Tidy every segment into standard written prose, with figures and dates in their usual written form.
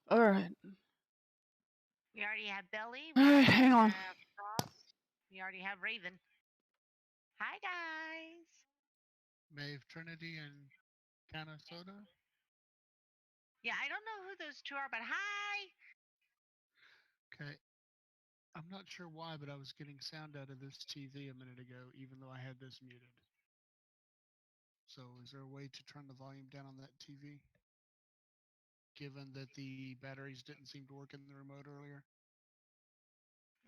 All right. We already have Belly. All We right, already hang on. have Frost. We already have Raven. Hi, guys. Maeve Trinity and Canna Soda. Yeah, I don't know who those two are, but hi. Okay. I'm not sure why, but I was getting sound out of this TV a minute ago, even though I had this muted. So, is there a way to turn the volume down on that TV? Given that the batteries didn't seem to work in the remote earlier.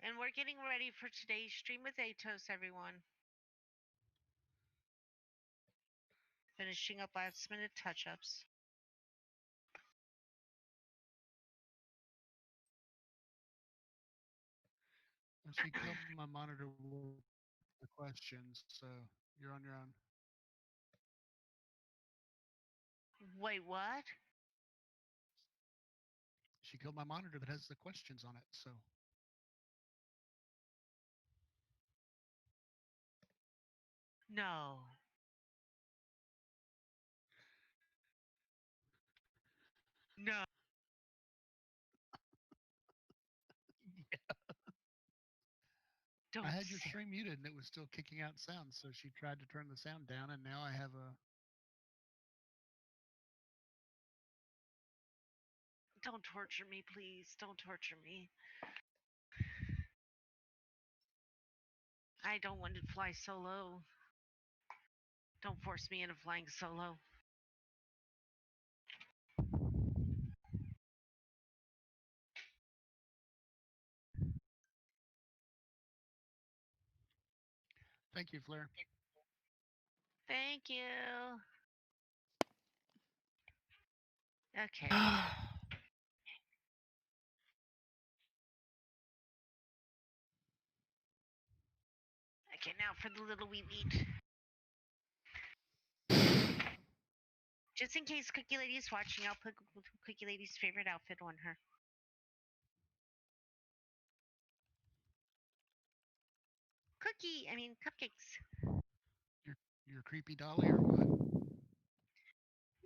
And we're getting ready for today's stream with Atos, everyone. Finishing up last minute touch ups. Well, she killed my monitor with the questions, so you're on your own. Wait, what? She killed my monitor that has the questions on it, so. No. No. Yeah. Don't I had your say. stream muted and it was still kicking out sound, so she tried to turn the sound down, and now I have a. Don't torture me, please. Don't torture me. I don't want to fly solo. Don't force me into flying solo. Thank you, Flair. Thank you. Okay. Okay, now for the little wee meat. Just in case Cookie Lady's watching, I'll put Cookie Lady's favorite outfit on her. Cupcakes. Your creepy dolly or what?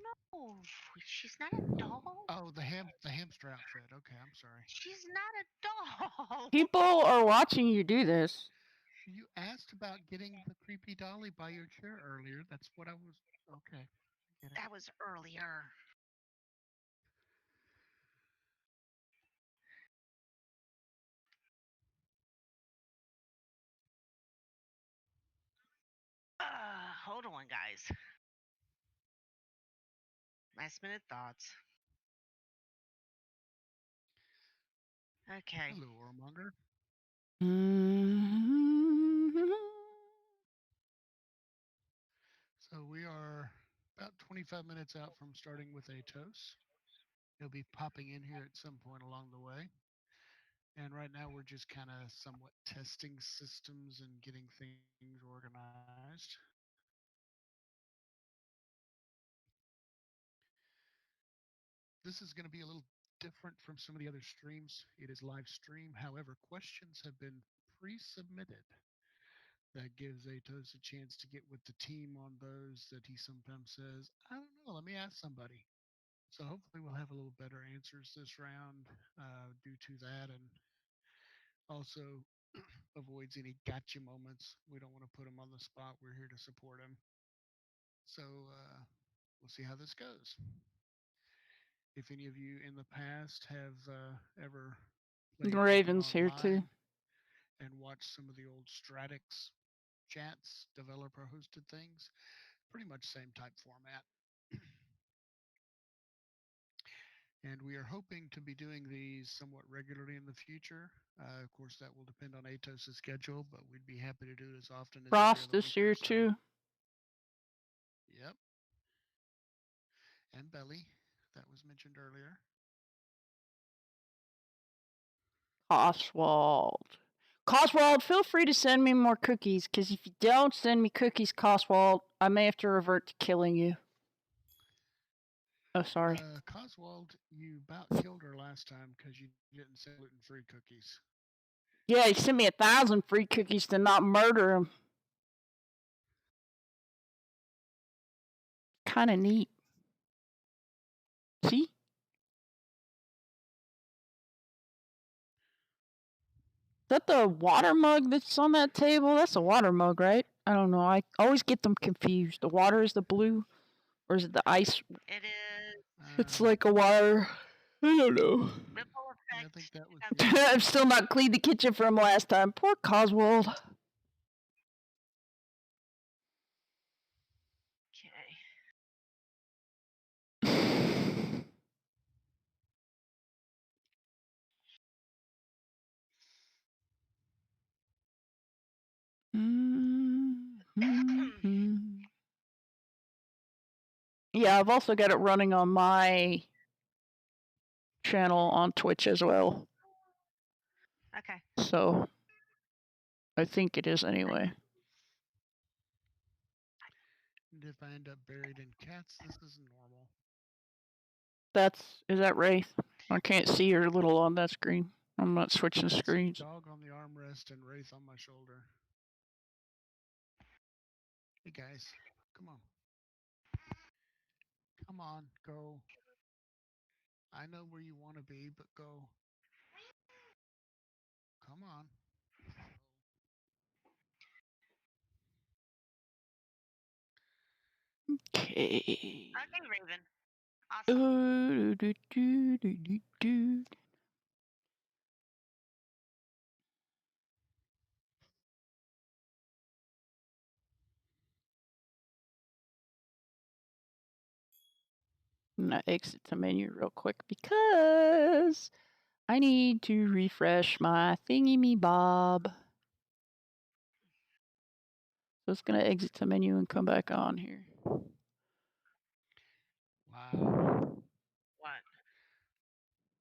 No, she's not a doll. Oh, the hamster outfit. Okay, I'm sorry. She's not a doll. People are watching you do this. You asked about getting the creepy dolly by your chair earlier. That's what I was. Okay, I get it. That was earlier. Hold on, guys. Last minute thoughts. Okay. Hello, Ormonger. So we are about 25 minutes out from starting with Atos. He'll be popping in here at some point along the way. And right now we're just kind of somewhat testing systems and getting things organized. This is going to be a little different from some of the other streams. It is live stream. However, questions have been pre-submitted. That gives Atos a chance to get with the team on those that he sometimes says, I don't know, let me ask somebody. So hopefully we'll have a little better answers this round due to that, and also avoids any gotcha moments. We don't want to put him on the spot. We're here to support him. So we'll see how this goes. If any of you in the past have ever The played anything Raven's here too. online and watched some of the old Stratix chats, developer hosted things, pretty much same type format. And we are hoping to be doing these somewhat regularly in the future. Of course, that will depend on Atos' schedule, but we'd be happy to do it as often as every Frost other is week or here so. too. Yep. And Belly, that was mentioned earlier. Oswald. Coswald, feel free to send me more cookies, because if you don't send me cookies, Coswald, I may have to revert to killing you. Oh, sorry. Coswald, you about killed her last time because you didn't send gluten-free cookies. Yeah, he sent me 1,000 free cookies to not murder him. Kind of neat. See? that the water mug that's on that table? That's a water mug, right? I don't know. I always get them confused. The water is the blue, or is it the ice? It is It's like a water. I don't know. ripple I effect. think that was Depends on I've still not cleaned the kitchen from last time. Poor Coswald. Okay. Yeah, I've also got it running on my channel on Twitch as well. Okay. So I think it is anyway. And if I end up buried in cats, this is normal. Is that Wraith? I can't see her little on that screen. I'm not switching It's a screens. dog on the armrest and Wraith on my shoulder. Hey guys, come on. Come on, go. I know where you want to be, but go. Come on. Okay. Okay, Raven. Awesome. I'm gonna exit the menu real quick because I need to refresh my thingy me bob. So it's gonna exit the menu and come back on here. Wow. What?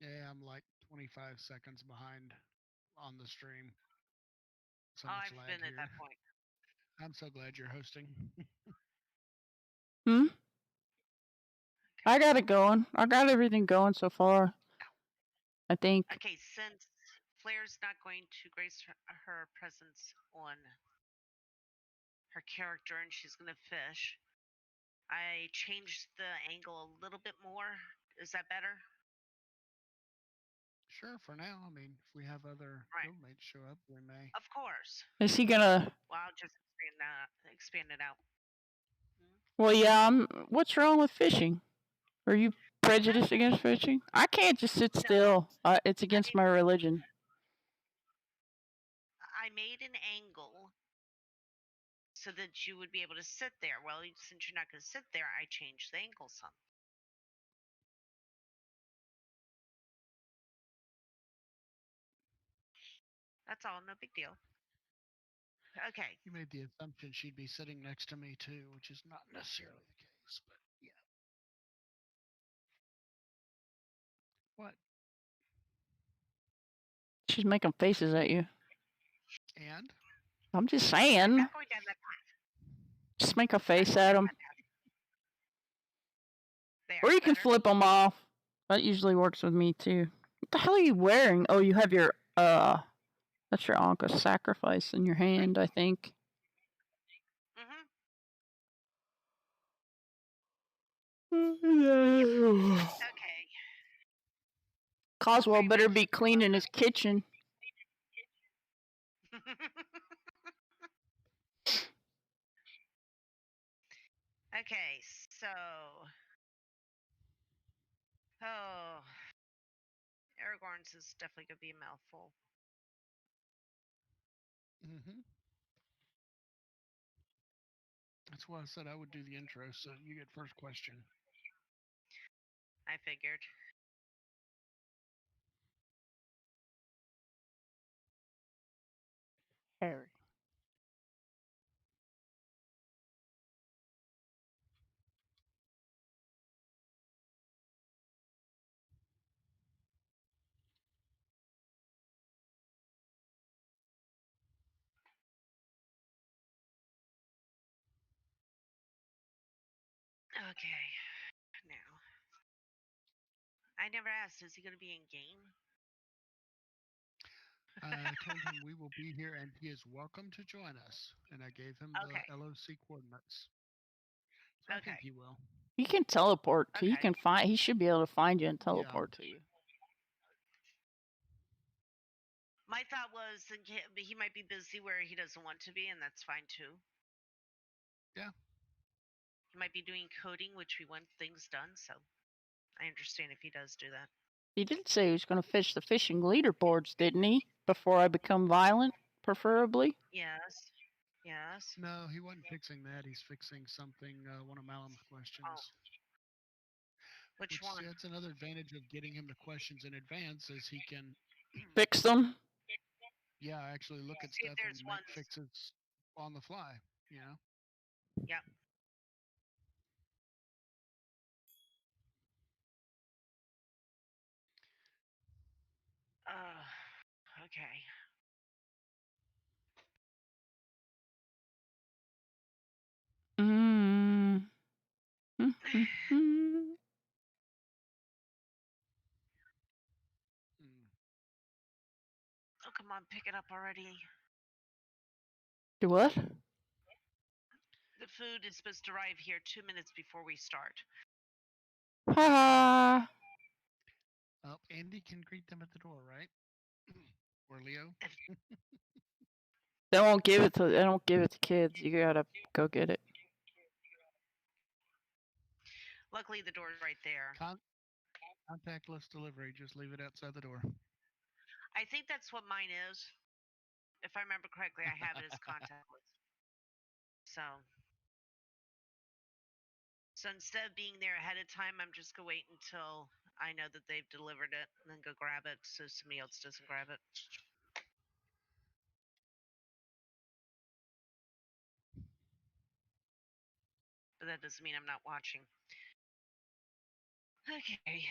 Yeah, I'm like 25 seconds behind on the stream. So Oh, much I've lag been at here. that point. I'm so glad you're hosting. Hmm? I got it going. I got everything going so far. I think. Okay, since Flair's not going to grace her presence on her character and she's going to fish, I changed the angle a little bit more. Is that better? Sure, for now. I mean, if we have other Right. guildmates show up, we may. Of course. Is he gonna? Well, I'll just expand it out. Well, yeah. What's wrong with fishing? Are you prejudiced Nothing. against fishing? I can't just sit still. It's against my religion. I made an angle so that you would be able to sit there. Well, since you're not going to sit there, I changed the angle some. That's all, no big deal. Okay. You made the assumption she'd be sitting next to me too, which is not necessarily the case, but yeah. What? She's making faces at you. And? I'm just I'm saying. not going down that path. Just make a face at him. Or you can Better. flip them off. That usually works with me too. What the hell are you wearing? Oh, you have your that's your Anka sacrifice in your hand, I think. Okay. Coswell better be cleaning his kitchen. Okay, so Aragorn's is definitely gonna be a mouthful. That's why I said I would do the intro, so you get first question. I figured. Harry. Okay, now. I never asked, is he gonna be in game? I told him we will be here and he is welcome to join us. And I gave him the LOC coordinates. So I think he will. He can teleport. He can find. He should be able to find you and teleport to you. My thought was he might be busy where he doesn't want to be, and that's fine too. Yeah. He might be doing coding, which we want things done, so I understand if he does do that. He did say he was going to fish the fishing leaderboards, didn't he? Before I become violent, preferably. Yes. Yes. No, he wasn't fixing that. He's fixing something, one of Malum's Oh, questions. which Which one? that's another advantage of getting him the questions in advance, is he can, Fix them. yeah, actually look at See if stuff and there's make ones. fixes on the fly. You know. Yep. Okay. Mm. Mm. Mm. Oh, come on, pick it up already. Do what? The food is supposed to arrive here 2 minutes before we start. Ha ha. Oh, Andy can greet them at the door, right? Or Leo. They won't give it to. They don't give it to kids. You gotta go get it. Luckily, the door's right there. Contactless delivery. Just leave it outside the door. I think that's what mine is. If I remember correctly, I have it as contactless. So instead of being there ahead of time, I'm just gonna wait until I know that they've delivered it and then go grab it so somebody else doesn't grab it. But that doesn't mean I'm not watching. Okay.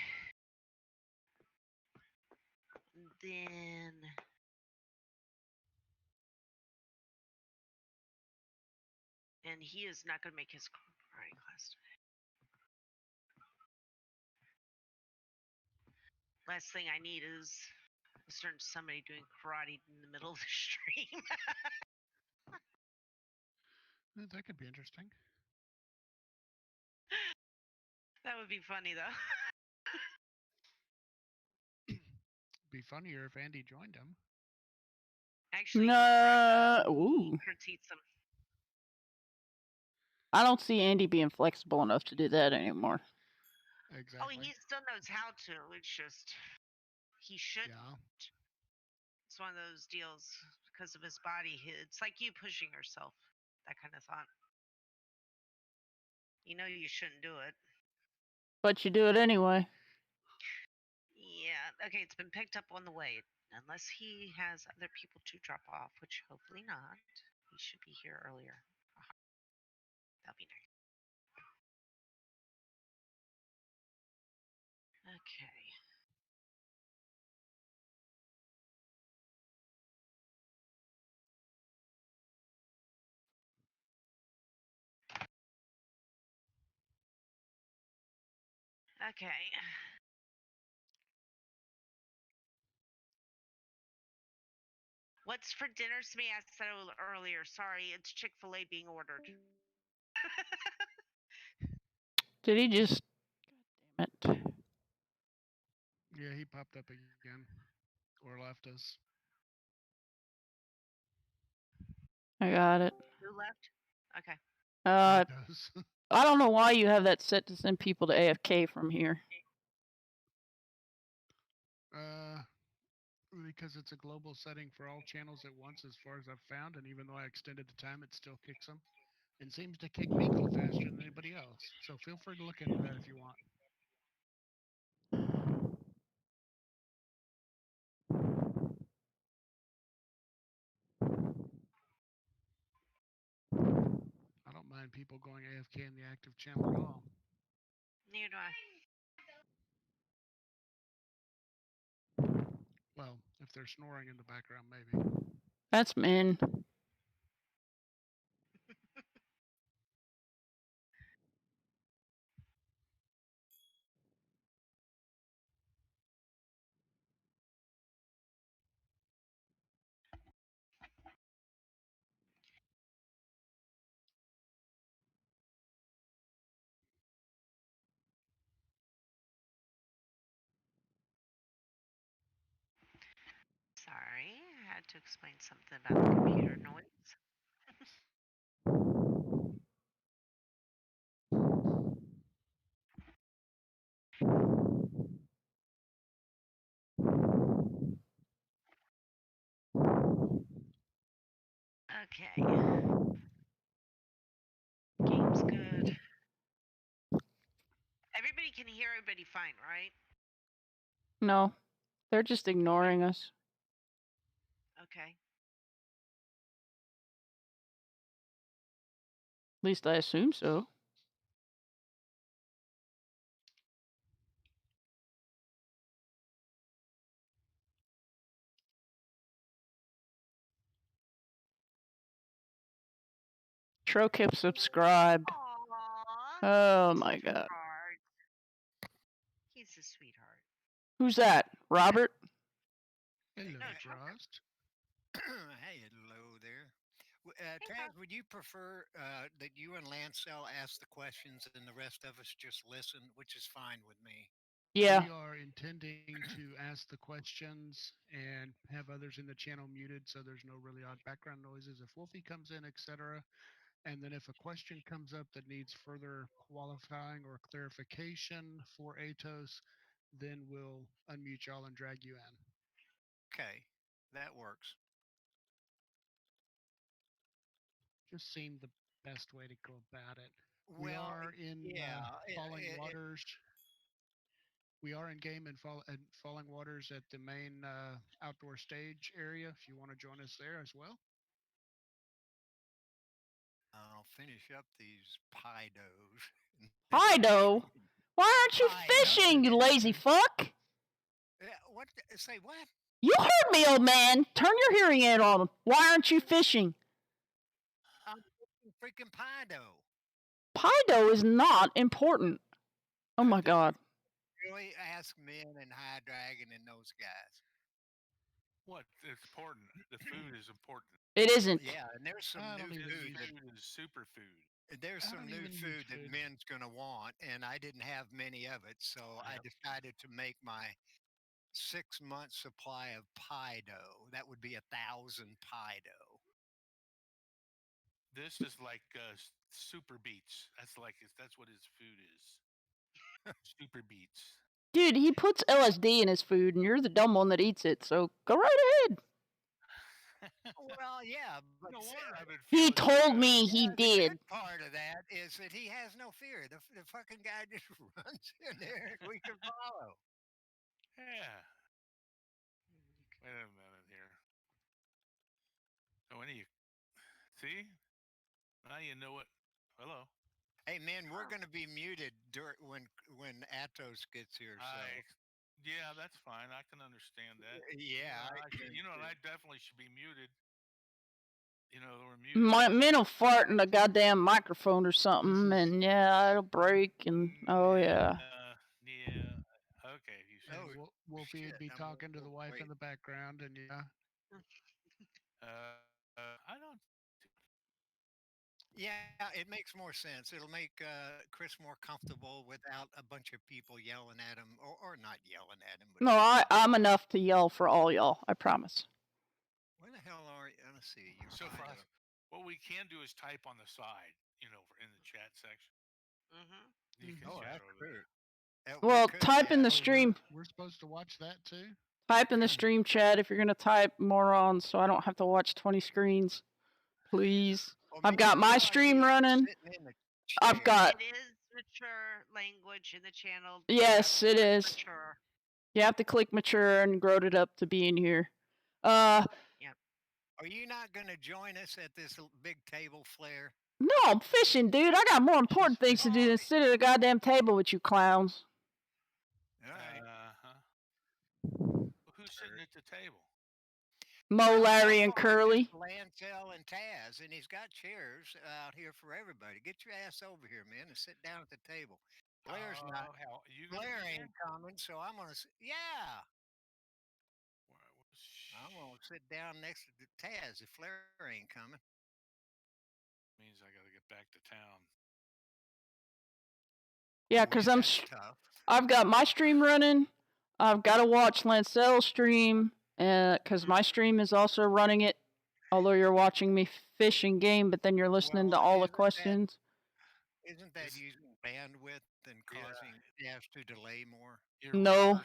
Then and he is not going to make his karate class today. Last thing I need is a certain somebody doing karate in the middle of the stream. That could be interesting. That would be funny though. Be funnier if Andy joined him. Actually, No. he Ooh. critiques them. I don't see Andy being flexible enough to do that anymore. Oh, Exactly. he still knows how to. It's just he shouldn't. Yeah. It's one of those deals because of his body. It's like you pushing yourself. That kind of thought. You know you shouldn't do it. But you do it anyway. Yeah. Okay, it's been picked up on the way. Unless he has other people to drop off, which hopefully not. He should be here earlier. That'll be nice. Okay. Okay. What's for dinner? Somebody asked that a little earlier. Sorry, it's Chick-fil-A being ordered. Did he just? God damn it. Yeah, he popped up again. Or left us. I got it. Who left? Okay. Atos. I don't know why you have that set to send people to AFK from here. Because it's a global setting for all channels at once, as far as I've found, and even though I extended the time, it still kicks them, and seems to kick me go faster than anybody else. So feel free to look into that if you want. I don't mind people going AFK in the active channel at all. Neither do I. Well, if they're snoring in the background, maybe. That's men. Sorry. had to explain something about the computer noise. Okay. Game's good. Everybody can hear everybody fine, right? No, they're just ignoring us. Okay. At least I assume so. Trokip subscribed. Aww. Oh my god. Sweetheart. He's a sweetheart. Who's that? Robert? Hello, No, Joker. Frost. Hey, hello there. Hey, Taz, Frost. would you prefer that you and Lancel ask the questions and the rest of us just listen, which is fine with me? Yeah. We are intending to ask the questions and have others in the channel muted so there's no really odd background noises if Wolfie comes in, etc. And then if a question comes up that needs further qualifying or clarification for Atos, then we'll unmute y'all and drag you in. Okay, that works. Just seemed the best way to go about it. We Well, are in yeah, Falling Waters. We are in game and Falling Waters at the main outdoor stage area. If you want to join us there as well. I'll finish up these pie doughs. Fido? Why aren't you Fido. fishing, you lazy fuck? What? Say what? You heard me, old man. Turn your hearing aid on. Why aren't you fishing? I'm fixing freaking pie dough. Pido is not important. Oh my god. Really ask men and High Dragon and those guys. What? It's important. The food is important. It isn't. Yeah, and there's some I don't new even food use that Food is superfood. there's I some don't new even use food that food. men's gonna want, and I didn't have many of it, so I Yep. decided to make my 6 month supply of pie dough. That would be 1,000 pie dough. This is like super beets. That's what his food is. Super beets. Dude, he puts LSD in his food and you're the dumb one that eats it, so go right ahead. Well, yeah, but No wonder I've been He feeling so told good. me he the did. good part of that is that he has no fear. The fucking guy just runs in there and we can follow. Yeah. Wait a minute here. So when you see, now you know what. Hello. Hey man, we're gonna be muted when Atos gets here. So Yeah, that's fine. I can understand that. yeah, And I definitely should be muted. We're muted. My men will fart in the goddamn microphone or something, and yeah, it'll break, and oh yeah. Yeah. Okay. You And should. Wolfie would be I'm talking to the wife wait. in the background, and yeah. I don't. Yeah, it makes more sense. It'll make Chris more comfortable without a bunch of people yelling at him, or not yelling at him. But No, I'm enough to yell for all y'all. I promise. where the hell are you? Let's see. You're So fine. Frost, what we can do is type on the side, in the chat section. Mm-hmm. You can Oh, chat that's over true. there. Well, type in the Oh, stream. We're supposed to watch that too. Type in the stream chat if you're gonna type morons, so I don't have to watch 20 screens. Please. Well, I've got my stream running. I've got. It is mature language in the channel. Yes, it is. Mature. You have to click mature and growed it up to be in here. Yep. Are you not going to join us at this big table, Flair? No, I'm fishing, dude. I got more important things to do than sit at a goddamn table with you clowns. All right. Who's sitting at the table? Mo, Larry, and Curly. Lancel and Taz, and he's got chairs out here for everybody. Get your ass over here, man, and sit down at the table. Blair's not. Blair ain't coming, so I'm gonna. Yeah. I'm gonna sit down next to Taz if Flair ain't coming. Means I gotta get back to town. Yeah, because I've got my stream running. I've got to watch Lancel's stream. Because my stream is also running it. Although you're watching me fish and game, but then you're listening to Well, all the questions. Isn't that using bandwidth and causing gas to delay more? No.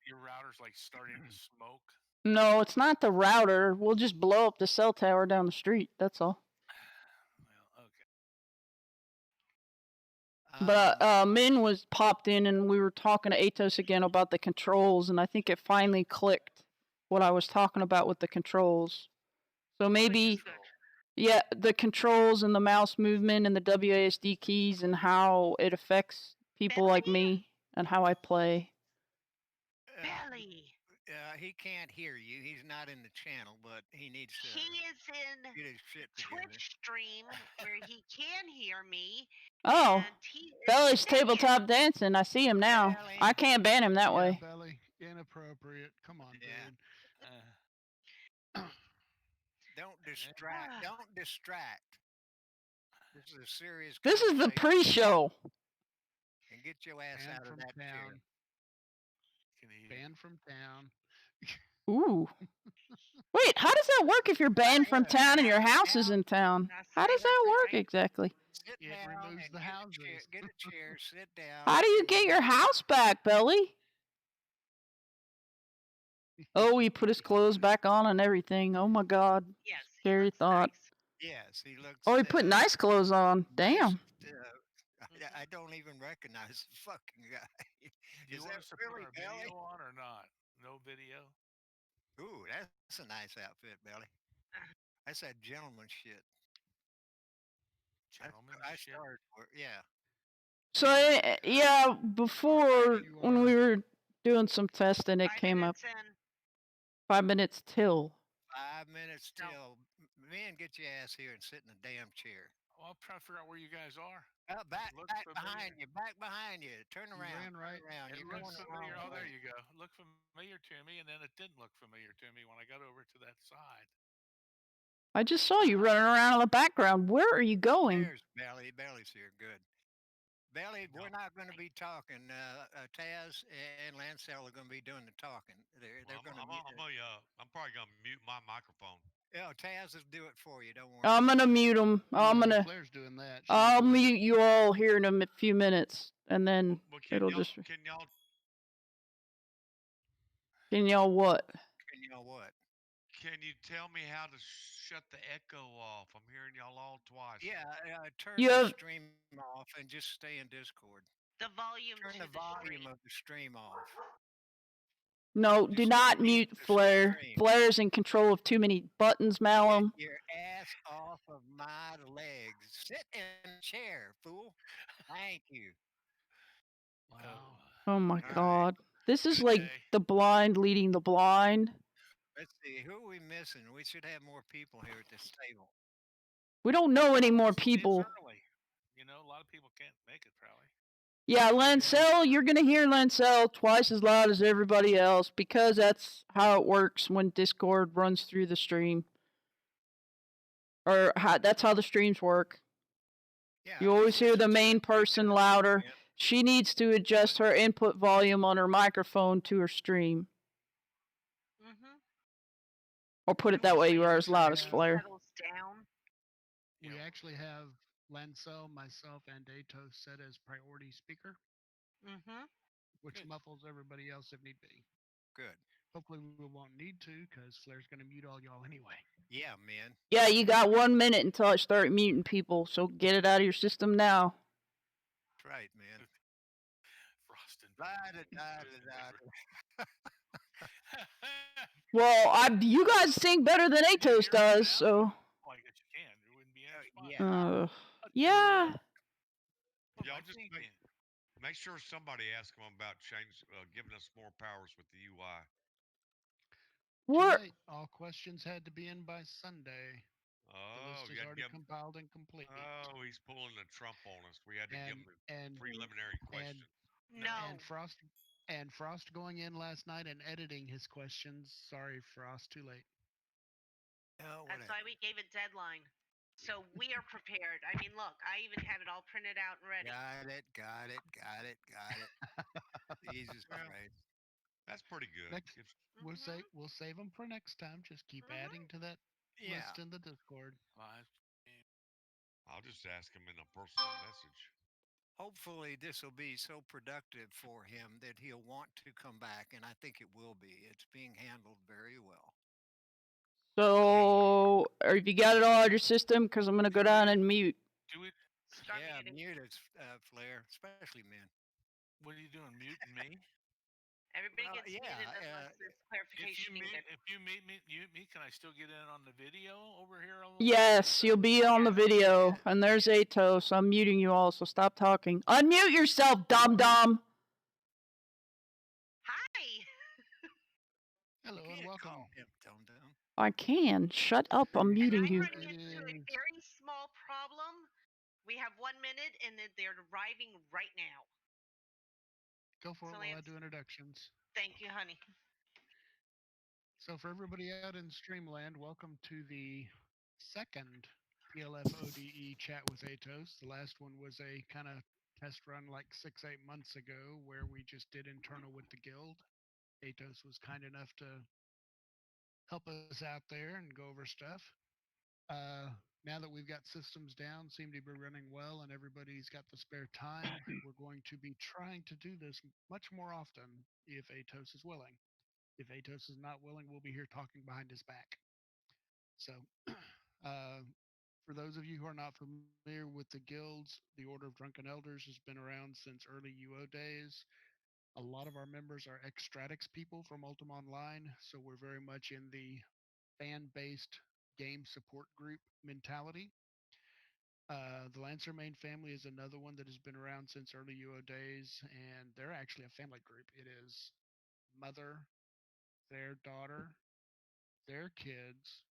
Your router's like starting to smoke. No, it's not the router. We'll just blow up the cell tower down the street. That's all. Well, okay. But Min was popped in, and we were talking to Atos again about the controls, and I think it finally clicked what I was talking about with the controls. So maybe, yeah, the controls and the mouse movement and the WASD keys and how it affects people like me and how I play. Belly. He can't hear you. He's not in the channel, but he needs to. He is in get his shit together. Twitch stream where he can hear me. Oh, and he is Belly's naked. tabletop dancing. I see him now. Belly. I can't ban him that Yeah, way. Belly, inappropriate. Come on, dude. Don't distract. Don't distract. This is a serious. This is the pre-show. And get your ass out of that chair. Banned from town. Ooh. Wait, how does that work if you're banned from town and your house is in town? How does that work exactly? Sit down removes the houses. Get a chair, sit down. How do you get your house back, Belly? Oh, he put his clothes back on and everything. Oh my God. Yes. Scary thought. Nice. Yes, he looks. Oh, he put nice clothes on. Damn. I don't even recognize the fucking guy. Do you want us to put our video on or not? No video? Ooh, that's a nice outfit, Belly. That's that gentleman shit. Gentleman shit? Started for, yeah. So, yeah, before when we were doing some testing, it came up. 5 minutes till. 5 minutes till. Man, get your ass here and sit in the damn chair. Well, I'm trying to figure out where you guys are. Back behind you. Back behind you. Turn around. Right. Around. It looks familiar. Oh, there you go. It looked familiar to me, and then it didn't look familiar to me when I got over to that side. I just saw you running around in the background. Where are you going? There's Belly. Belly's here. Good. Belly, we're not going to be talking. Taz and Lancel are going to be doing the talking. They're going to. I'm probably going to mute my microphone. Yeah, Taz will do it for you. Don't worry. I'm gonna mute him. Claire's doing that. I'll mute you all here in a few minutes, and then it'll just. Can y'all? Can y'all what? Can y'all what? Can you tell me how to shut the echo off? I'm hearing y'all all twice. Yeah, turn the stream off and just stay in Discord. The volume. Turn the volume of the stream off. No, do not mute Flair. Flair's in control of too many buttons, Malum. Get your ass off of my legs. Sit in a chair, fool. Thank you. Wow. Oh my God. This is like the blind leading the blind. Let's see, who are we missing? We should have more people here at this table. We don't know any more people. It's early. You know, a lot of people can't make it probably. Yeah, Lancel, you're going to hear Lancel twice as loud as everybody else because that's how it works when Discord runs through the stream. Or that's how the streams work. Yeah, you always hear the main person louder. She needs to adjust her input volume on her microphone to her stream. Mm-hmm. Or put it that way, you are as loud as Flair. We actually have Lancel, myself, and Atos set as priority speaker. Mm-hmm. Which muffles everybody else if need be. Good. Hopefully we won't need to, because Flair's going to mute all y'all anyway. Yeah, man. Yeah, you got 1 minute until I start muting people, so get it out of your system now. That's right, man. Frosted. Well, you guys sing better than Atos does, so. I guess you can. There wouldn't be any yeah. Y'all just make sure somebody asks them about giving us more powers with the UI. Tonight, all questions had to be in by Sunday. Oh, the list is already compiled and complete. Oh, he's pulling the Trump on us. We had to give him the preliminary questions. And Frost going in last night and editing his questions. Sorry, Frost, too late. That's why we gave a deadline. So we are prepared. I mean, look, I even have it all printed out and ready. Got it. Jesus Christ. That's pretty good. Next, Gives we'll save them for next time. Just keep adding to that Yeah. list in the Discord. Live stream. I'll just ask him in a personal message. Hopefully, this will be so productive for him that he'll want to come back, and I think it will be. It's being handled very well. So, or if you got it all out of your system, because I'm gonna go down and mute. Do it. Start Yeah, muting. mute it, Flair, especially men. What are you doing? Muting me? Everybody gets muted unless there's If clarification you mute, needed. if you mute me, can I still get in on the video over here? Yes, you'll be on the video, and there's Atos. I'm muting you all, so stop talking. Unmute yourself, dum dum. Hi. Hello You and can't welcome. call him dum dum. I can. Shut up. I'm And muting I'm you. running into a very small problem. We have 1 minute, and they're arriving right now. Go for So it while I do introductions. Thank you, honey. So for everybody out in Streamland, welcome to the second PLF ODE chat with Atos. The last one was a kind of test run like 6-8 months ago where we just did internal with the guild. Atos was kind enough to help us out there and go over stuff. Now that we've got systems down, seem to be running well, and everybody's got the spare time, we're going to be trying to do this much more often if Atos is willing. If Atos is not willing, we'll be here talking behind his back. So, for those of you who are not familiar with the guilds, the Order of Drunken Elders has been around since early UO days. A lot of our members are ex-Stratix people from Ultima Online, so we're very much in the fan-based game support group mentality. The Lancer Main family is another one that has been around since early UO days, and they're actually a family group. It is mother, their daughter, their kids,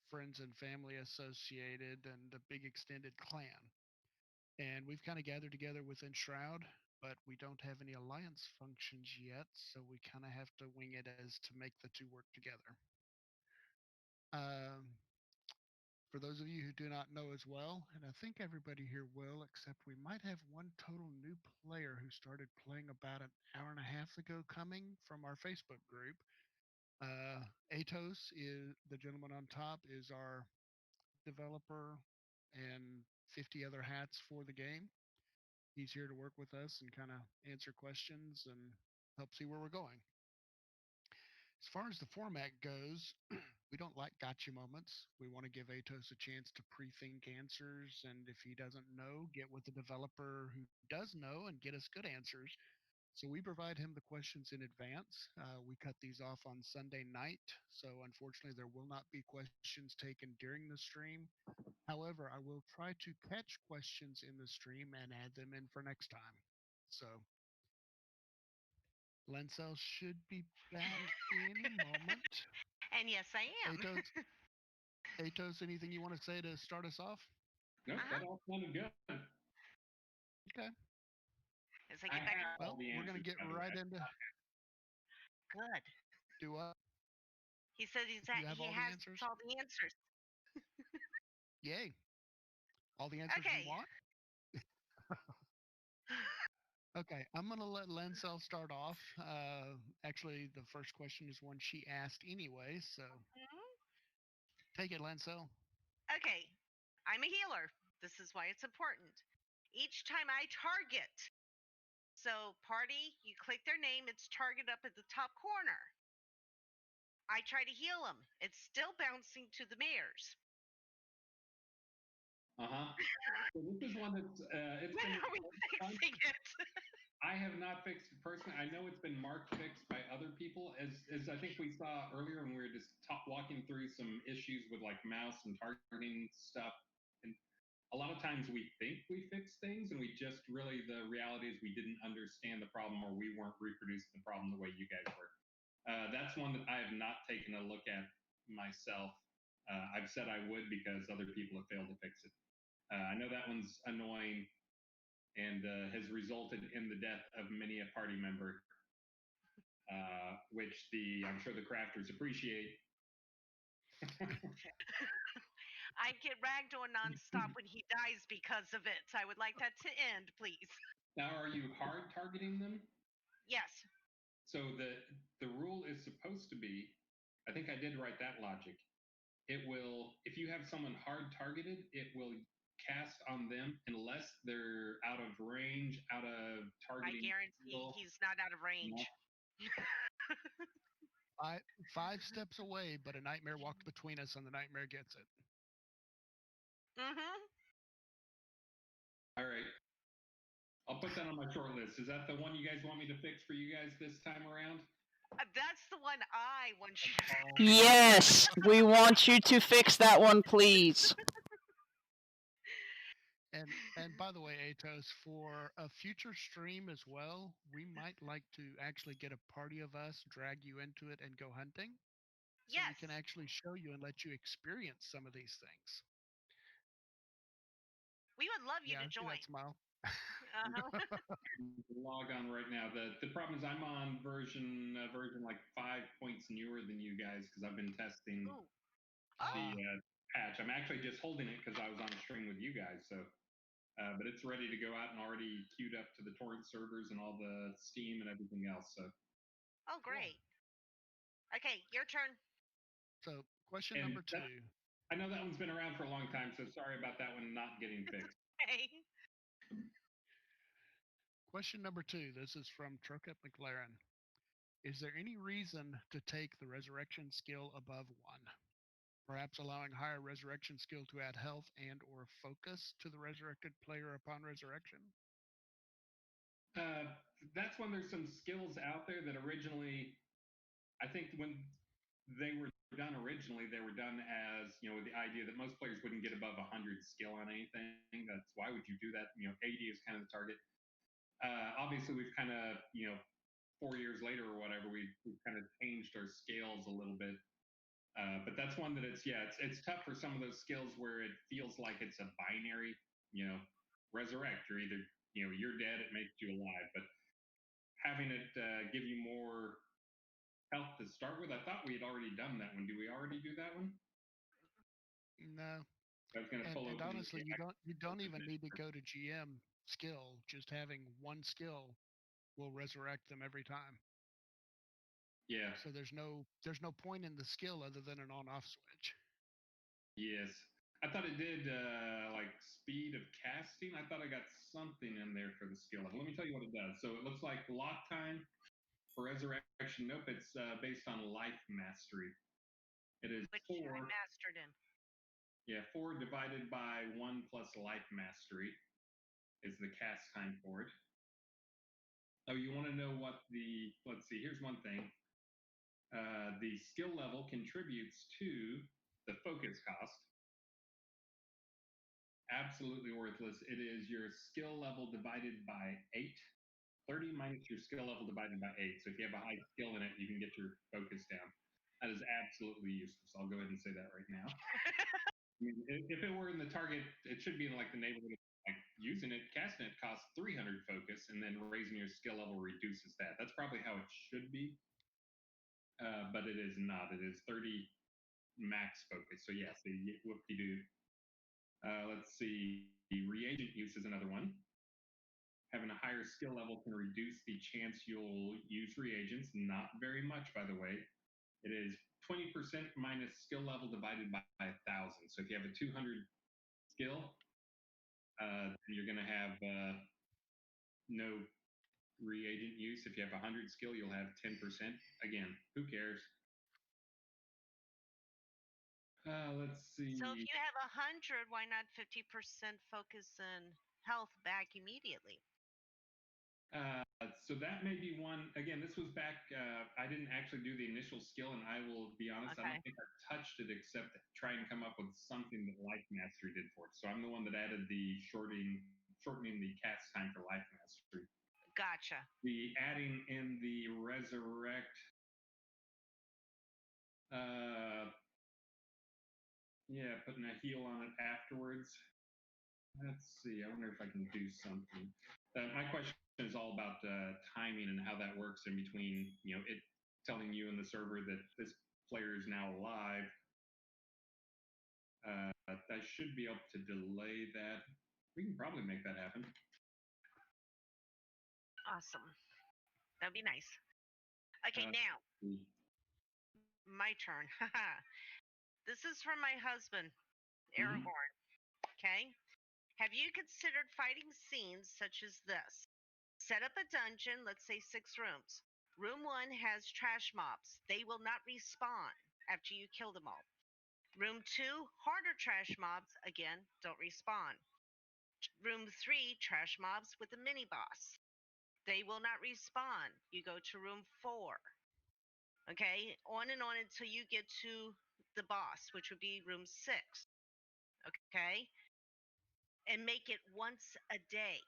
friends and family associated, and a big extended clan. And we've kind of gathered together within Shroud, but we don't have any alliance functions yet, so we kind of have to wing it as to make the two work together. Um, for those of you who do not know as well, and I think everybody here will, except we might have one total new player who started playing about an hour and a half ago coming from our Facebook group. Atos is the gentleman on top, is our developer and 50 other hats for the game. He's here to work with us and kind of answer questions and help see where we're going. As far as the format goes, we don't like gotcha moments. We want to give Atos a chance to pre-think answers, and if he doesn't know, get with the developer who does know and get us good answers. So we provide him the questions in advance. We cut these off on Sunday night, so unfortunately there will not be questions taken during the stream. However, I will try to catch questions in the stream and add them in for next time. So Lencel should be back any moment. And yes, I am. Atos, anything you want to say to start us off? Nope, that all sounded good. Okay. As I get back in. Well, we're going to get right into. Good. Do what? He said he has all the answers. Yay. All the answers you want? Okay, I'm going to let Lencel start off. Actually, the first question is one she asked anyway, so take it, Lencel. Okay, I'm a healer. This is why it's important. Each time I target, so party, you click their name, it's target up at the top corner. I try to heal them. It's still bouncing to the mares. So this is one that's it's when been. Are we fixing it? I have not fixed it personally. I know it's been marked fixed by other people, as I think we saw earlier when we were just walking through some issues with like mouse and targeting stuff. And a lot of times we think we fixed things, and we just really the reality is we didn't understand the problem, or we weren't reproducing the problem the way you guys were. That's one that I have not taken a look at myself. I've said I would because other people have failed to fix it. I know that one's annoying and has resulted in the death of many a party member, which I'm sure the crafters appreciate. I get ragged on nonstop when he dies because of it. I would like that to end, please. Now, are you hard targeting them? Yes. So the rule is supposed to be, I think I did write that logic. It will, if you have someone hard targeted, it will cast on them unless they're out of range, out of I targeting. guarantee he's not out of range. Five steps away, but a nightmare walked between us, and the nightmare gets it. Mm-hmm. All right. I'll put that on my short list. Is that the one you guys want me to fix for you guys this time around? That's the one I want you to. Yes, we want you to fix that one, please. And by the way, Atos, for a future stream as well, we might like to actually get a party of us, drag you into it, and go hunting. So Yes. we can actually show you and let you experience some of these things. We would love you Yeah, to I see join. that smile. Uh-huh. Log on right now. The problem is I'm on version like 5 points newer than you guys because I've been testing Ooh. the Oh. patch. I'm actually just holding it because I was on a string with you guys. So, but it's ready to go out and already queued up to the torrent servers and all the Steam and everything else. So. Oh, great. Okay, your turn. So, question And number that, 2. I know that one's been around for a long time, so sorry about that one not getting fixed. Okay. Question number 2. This is from Truckett McLaren. Is there any reason to take the resurrection skill above 1? Perhaps allowing higher resurrection skill to add health and or focus to the resurrected player upon resurrection? That's when there's some skills out there that originally, I think when they were done originally, they were done as, with the idea that most players wouldn't get above 100 skill on anything. That's why would you do that? 80 is kind of the target. Obviously, we've kind of, 4 years later or whatever, we've kind of changed our scales a little bit. But that's one that it's tough for some of those skills where it feels like it's a binary, resurrect. You're either, you're dead, it makes you alive. But having it give you more health to start with, I thought we had already done that one. Do we already do that one? No. I was going to pull And open honestly, you don't even need to go to GM skill. Just having one skill will resurrect them every time. Yeah. So there's no point in the skill other than an on-off switch. Yes. I thought it did like speed of casting. I thought I got something in there for the skill level. Let me tell you what it does. So it looks like lock time for resurrection. Nope, it's based on life mastery. It is Which 4. I mastered in. Yeah, 4 divided by 1 plus life mastery is the cast time for it. Oh, you want to know what let's see, here's one thing. The skill level contributes to the focus cost. Absolutely worthless. It is your skill level divided by 8. 30 minus your skill level divided by 8. So if you have a high skill in it, you can get your focus down. That is absolutely useless. I'll go ahead and say that right now. I mean, if it were in the target, it should be in like the neighborhood of like using it, casting it costs 300 focus, and then raising your skill level reduces that. That's probably how it should be, but it is not. It is 30 max focus. So yes, whoop-de-doo. Let's see. Reagent use is another one. Having a higher skill level can reduce the chance you'll use reagents. Not very much, by the way. It is 20% minus skill level divided by 1,000. So if you have a 200 skill, you're going to have no reagent use. If you have 100 skill, you'll have 10%. Again, who cares? Let's see. So if you have 100, why not 50% focus and health back immediately? So that may be one. Again, this was back. I didn't actually do the initial skill, and I will be honest. I don't think I touched it except to try and come up with something that Life Mastery did for it. So I'm the one that added the shortening the cast time for Life Mastery. Gotcha. The adding in the resurrect. Yeah, putting a heal on it afterwards. Let's see. I wonder if I can do something. My question is all about timing and how that works in between, it telling you in the server that this player is now alive. I should be able to delay that. We can probably make that happen. Awesome. That'd be nice. Okay, now Hmm. my turn. This is from my husband, Mhm. Aragorn. Okay. Have you considered fighting scenes such as this? Set up a dungeon, let's say 6 rooms. Room 1 has trash mobs. They will not respawn after you kill them all. Room 2, harder trash mobs, again, don't respawn. Room 3, trash mobs with a mini boss. They will not respawn. You go to room 4. Okay, on and on until you get to the boss, which would be room 6. Okay, and make it once a day.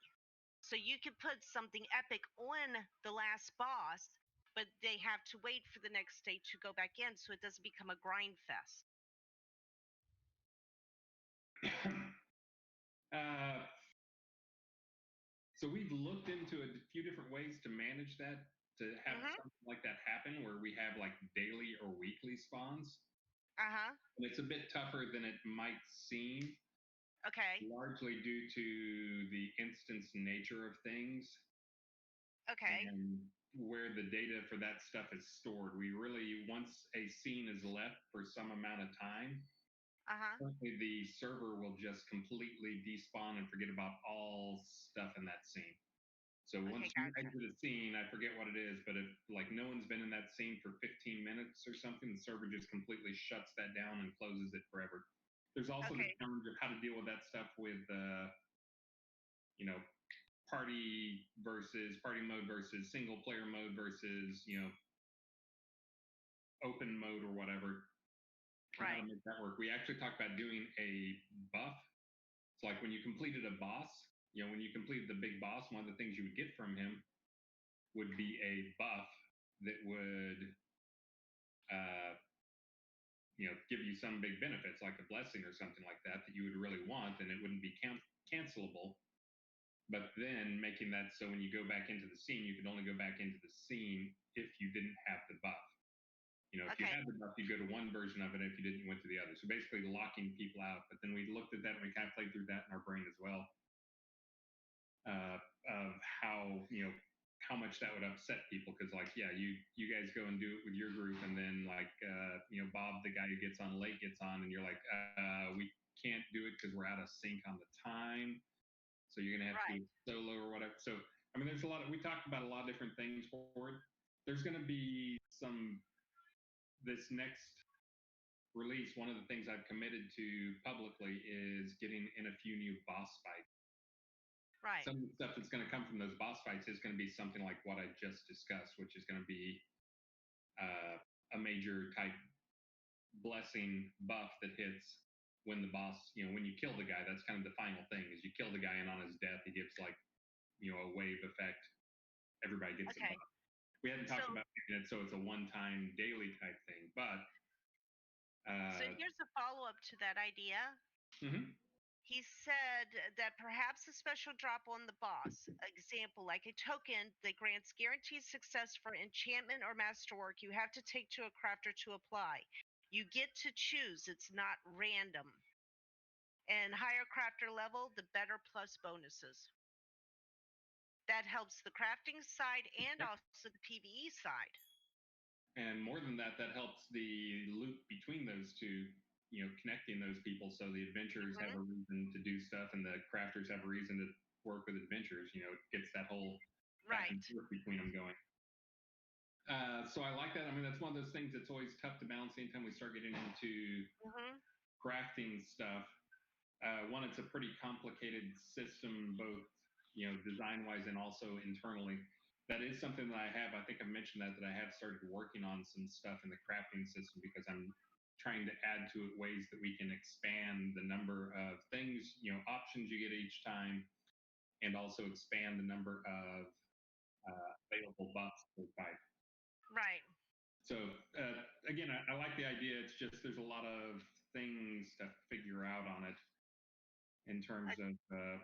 So you could put something epic on the last boss, but they have to wait for the next day to go back in so it doesn't become a grind fest. uh, so we've looked into a few different ways to manage that, to have something like that happen where we have like daily or weekly spawns. Uh-huh. And it's a bit tougher than it might seem, Okay. largely due to the instance nature of things Okay. and where the data for that stuff is stored. We really, once a scene is left for some amount of time, Uh-huh. currently the server will just completely despawn and forget about all stuff in that scene. So Okay, once you gotcha. exit a scene, I forget what it is, but if like no one's been in that scene for 15 minutes or something, the server just completely shuts that down and closes it forever. There's also the Okay. challenge of how to deal with that stuff with, you know, party mode versus single player mode versus, open mode or whatever, and how to Right. make that work. We actually talked about doing a buff. It's like when you completed a boss, when you completed the big boss, one of the things you would get from him would be a buff that would, uh, give you some big benefits, like a blessing or something like that, that you would really want, and it wouldn't be cancelable. But then making that so when you go back into the scene, you could only go back into the scene if you didn't have the buff. If you Okay. had the buff, you go to one version of it. If you didn't, you went to the other. So basically locking people out. But then we looked at that and we kind of played through that in our brain as well, of how much that would upset people. Because like, yeah, you guys go and do it with your group, and then like, Bob, the guy who gets on late, gets on, and you're like, we can't do it because we're out of sync on the time. So you're gonna have to do it solo or whatever. So I mean, there's a lot of, we talked about a lot of different things for it. There's gonna be this next release. One of the things I've committed to publicly is getting in a few new boss fights. Right. Some of the stuff that's going to come from those boss fights is going to be something like what I just discussed, which is going to be a major type blessing buff that hits when the boss, when you kill the guy. That's kind of the final thing, is you kill the guy, and on his death, he gives like, a wave effect. Everybody gets a Okay. buff. We haven't talked So about making it so it's a one-time daily type thing, but so here's a follow-up to that idea. mhm. He said that perhaps a special drop on the boss, example, like a token that grants guaranteed success for enchantment or masterwork you have to take to a crafter to apply. You get to choose, it's not random. And higher crafter level, the better plus bonuses. That helps the crafting side and also the PvE side. And more than that, that helps the loop between those two, connecting those people, so the adventurers have a reason to do stuff and the crafters have a reason to work with adventurers. It gets that whole back and forth between them going. So I like that. I mean, that's one of those things that's always tough to balance anytime we start getting into crafting stuff. One, it's a pretty complicated system, both design-wise and also internally. That is something that I think I've mentioned that I have started working on some stuff in the crafting system, because I'm trying to add to it ways that we can expand the number of things, options you get each time, and also expand the number of available buffs per type. Right. So again, I like the idea. It's just there's a lot of things to figure out on it in terms of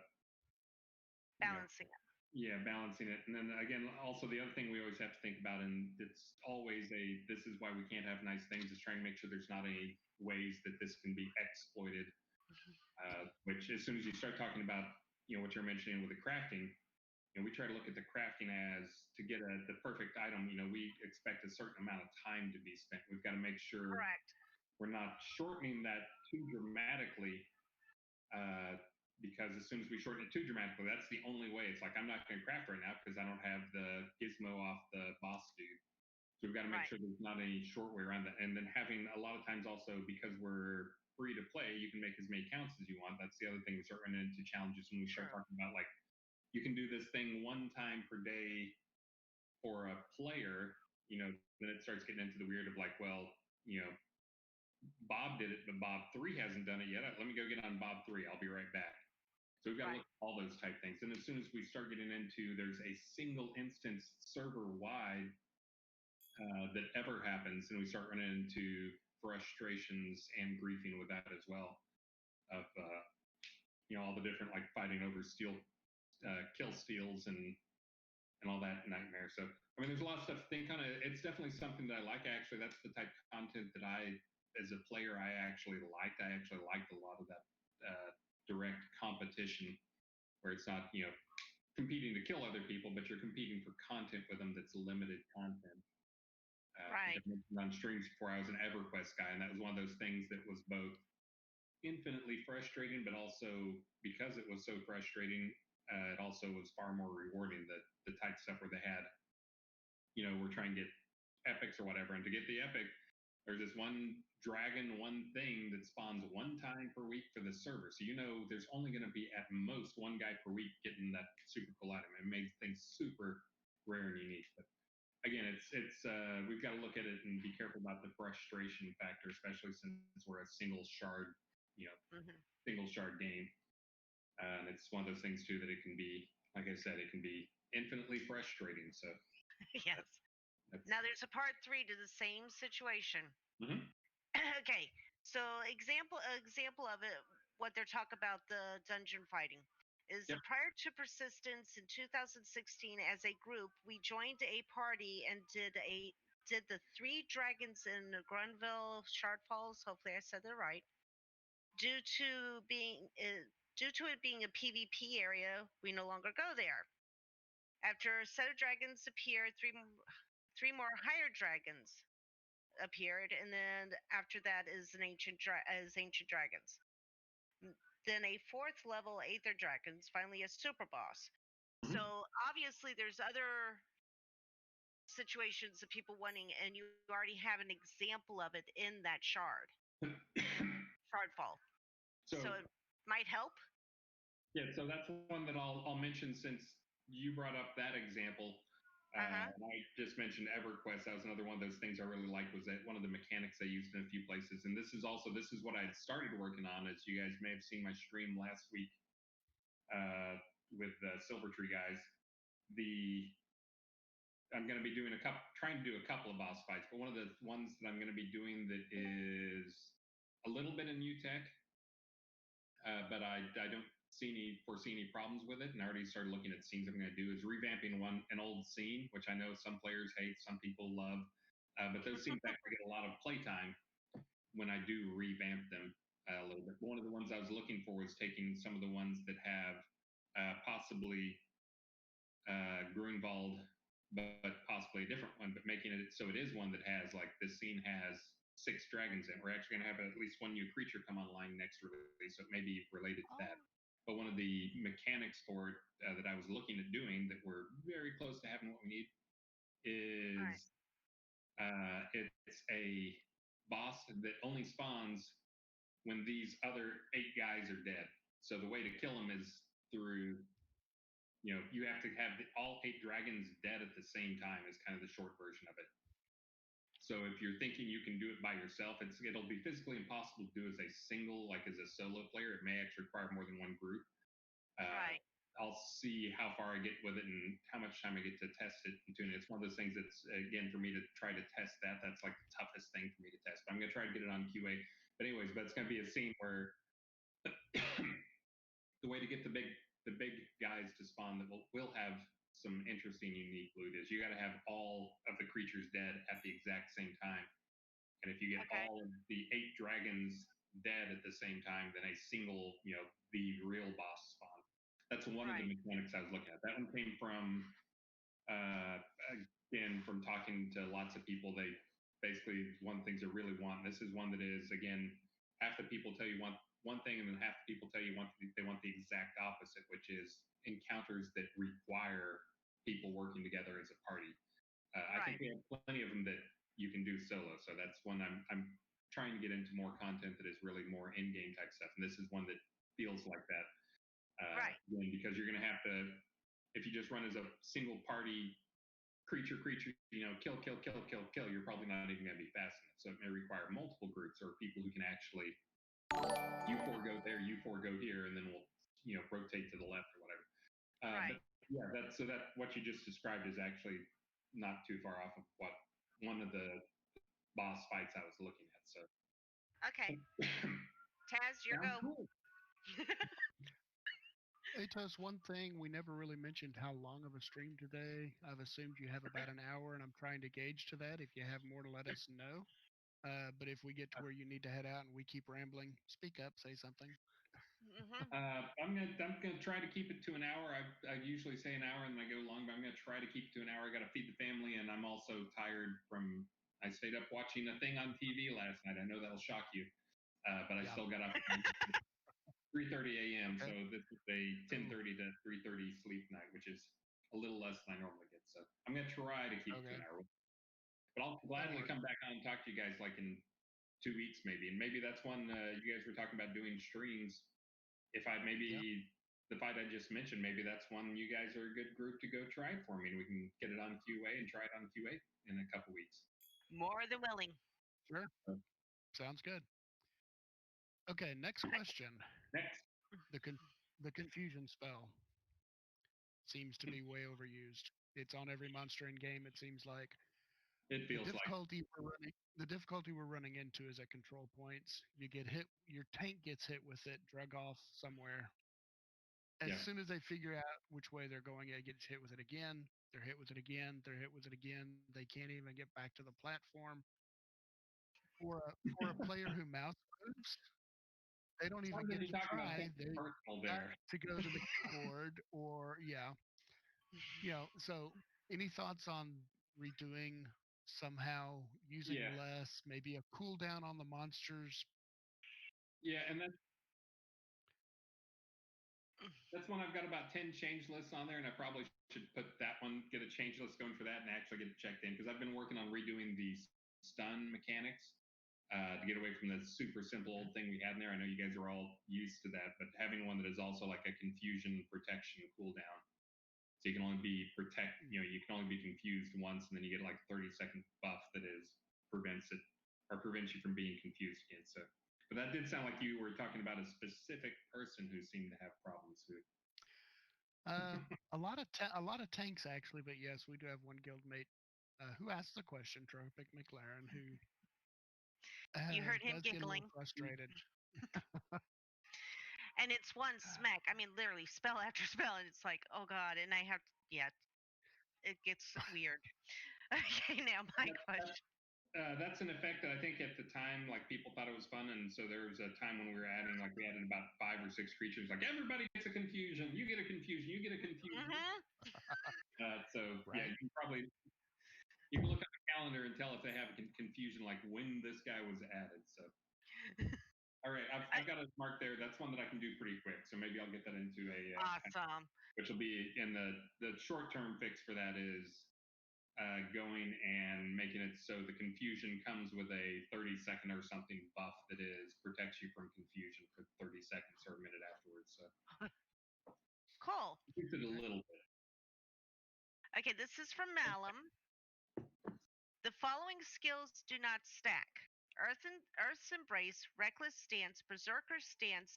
balancing it. Yeah, balancing it. And then again, also the other thing we always have to think about, and it's always this is why we can't have nice things, is trying to make sure there's not any ways that this can be exploited. Which as soon as you start talking about, what you're mentioning with the crafting, we try to look at the crafting as to get the perfect item. We expect a certain amount of time to be spent. We've got to make sure Correct. we're not shortening that too dramatically, uh, because as soon as we shorten it too dramatically, that's the only way. It's like, I'm not going to craft right now because I don't have the gizmo off the boss dude. So we've got to make sure there's not any short way around that. And then having a lot of times also, because we're free to play, you can make as many counts as you want. That's the other thing. We start running into challenges when we start talking about, like, you can do this thing one time per day for a player. Then it starts getting into the weird of like, well, Bob did it, but Bob 3 hasn't done it yet. Let me go get on Bob 3. I'll be right back. So we've got to look at all those type things. And as soon as we start getting into there's a single instance server wide that ever happens, and we start running into frustrations and griefing with that as well. Of all the different, like, fighting over kill steals and all that nightmare. So I mean, there's a lot of stuff to think on. It's definitely something that I like. Actually, that's the type of content that as a player, I actually liked. I actually liked a lot of that direct competition, where it's not competing to kill other people, but you're competing for content with them that's limited content. I think I mentioned on streams before, I was an EverQuest guy, and that was one of those things that was both infinitely frustrating, but also, because it was so frustrating, it also was far more rewarding. The type of stuff where they had, we're trying to get epics or whatever, and to get the epic, there's this one dragon, one thing that spawns one time per week for the server. So there's only going to be at most one guy per week getting that super cool item. It makes things super rare and unique. But again, it's we've got to look at it and be careful about the frustration factor, especially since we're a single shard, single shard game. And it's one of those things too that it can be, like I said, it can be infinitely frustrating. So yes. Now there's a part 3 to the same situation. Okay, so example of it, what they're talking about, the dungeon fighting, is prior to Persistence in 2016. As a group, we joined a party and did the 3 dragons in Grunville Shardfalls. Hopefully I said that right. Due to it being a PvP area, we no longer go there. After a set of dragons appeared, three more higher dragons appeared, and then after that is ancient dragons. Then a 4th level Aether dragons, finally a super boss. So obviously there's other situations of people wanting, and you already have an example of it in that shardfall. So it might help. Yeah, so that's one that I'll mention since you brought up that example. And I just mentioned EverQuest. That was another one of those things I really liked, was that one of the mechanics I used in a few places. And this is what I had started working on, as you guys may have seen my stream last week with the Silver Tree guys. I'm going to be trying to do a couple of boss fights, but one of the ones that I'm going to be doing that is a little bit of new tech, but I don't foresee any problems with it. And I already started looking at scenes I'm going to do, is revamping an old scene, which I know some players hate, some people love, but those scenes actually get a lot of playtime when I do revamp them a little bit. One of the ones I was looking for was taking some of the ones that have possibly Grunwald, but possibly a different one, but making it so it is one that has, like, this scene has 6 dragons in. We're actually going to have at least one new creature come online next release, so it may be related to that. But one of the mechanics for it that I was looking at doing, that we're very close to having what we need, is it's a boss that only spawns when these other 8 guys are dead. So the way to kill him is through, you have to have all 8 dragons dead at the same time, is kind of the short version of it. So if you're thinking you can do it by yourself, it'll be physically impossible to do as a single, like as a solo player. It may actually require more than one group. I'll see how far I get with it and how much time I get to test it and tune it. It's one of those things that's, again, for me to try to test that's like the toughest thing for me to test. But I'm going to try to get it on QA. But anyways, it's going to be a scene where the way to get the big guys to spawn that will have some interesting, unique loot is you got to have all of the creatures dead at the exact same time. And if you get all of the 8 dragons dead at the same time, then a single, the real boss spawn. That's one of the mechanics I was looking at. That one came from uh, again from talking to lots of people. They basically one things they really want. This is one that is again half the people tell you want one thing, and then half the people tell you they want the exact opposite, which is encounters that require people working together as a party. I think we have plenty of them that you can do solo. So that's one I'm trying to get into more content that is really more in-game type stuff. And this is one that feels like that. Because you're going to have to, if you just run as a single party creature, kill, you're probably not even going to be fast enough. So it may require multiple groups or people who can actually, you four go there, you four go here, and then we'll, rotate to the left or whatever. But yeah, that what you just described is actually not too far off of what one of the boss fights I was looking at. So okay, Taz, your go. Cool. Atos, one thing we never really mentioned how long of a stream today. I've assumed you have about an hour, and I'm trying to gauge to that. If you have more to let us know. But if we get to where you need to head out and we keep rambling, speak up, say something. I'm gonna try to keep it to an hour. I usually say an hour and I go long, but I'm gonna try to keep it to an hour. I got to feed the family, and I'm also tired from. I stayed up watching a thing on TV last night. I know that'll shock you, but I still got up 3:30 a.m. Okay. So this is a 10:30 to 3:30 sleep night, which is a little less than I normally get. So I'm gonna try to keep it to an hour. But I'll gladly come back on and talk to you guys like in 2 weeks maybe, and maybe that's when you guys were talking about doing streams. If I the fight I just mentioned, maybe that's one you guys are a good group to go try for me, and we can get it on QA and try it on QA in a couple weeks. More than willing. Sure. Sounds good. Okay, next question. Next. The confusion spell seems to be way overused. It's on every monster in game, it seems like. It feels the difficulty we're running into is at control points. You get hit, your tank gets hit with it, drug off somewhere. As soon as they figure out which way they're going, it gets hit with it again. They're hit with it again. They're hit with it again. They can't even get back to the platform. For a player who mouse moves, they don't even get to try. They to go to the keyboard or So any thoughts on redoing somehow using less, maybe a cooldown on the monsters? Yeah, and that's one I've got about 10 change lists on there, and I probably should put that one, get a change list going for that, and actually get it checked in because I've been working on redoing the stun mechanics to get away from the super simple old thing we had in there. I know you guys are all used to that, but having one that is also like a confusion protection cooldown. So you can only be you can only be confused once, and then you get like 30-second buff that prevents you from being confused again. So, but that did sound like you were talking about a specific person who seemed to have problems with. A lot of tanks actually, but yes, we do have one guildmate who asked the question, Tropic McLaren, who you heard him giggling, frustrated. And it's one smack. I mean, literally spell after spell, and it's like, oh god. And I have, it gets weird. Okay, now my question. That's an effect that I think at the time, like people thought it was fun, and so there was a time when we added about 5 or 6 creatures. Like everybody gets a confusion. You get a confusion. You get a confusion. Yeah, you can look at the calendar and tell if they have a confusion, like when this guy was added. So. All right, I've got it marked there. That's one that I can do pretty quick. So maybe I'll get that into a awesome. Which will be in the short term fix for that is going and making it so the confusion comes with a 30-second or something buff that protects you from confusion for 30 seconds or a minute afterwards. So cool. Fix it a little bit. Okay, this is from Malum. The following skills do not stack. Earth's Embrace, Reckless Stance, Berserker Stance,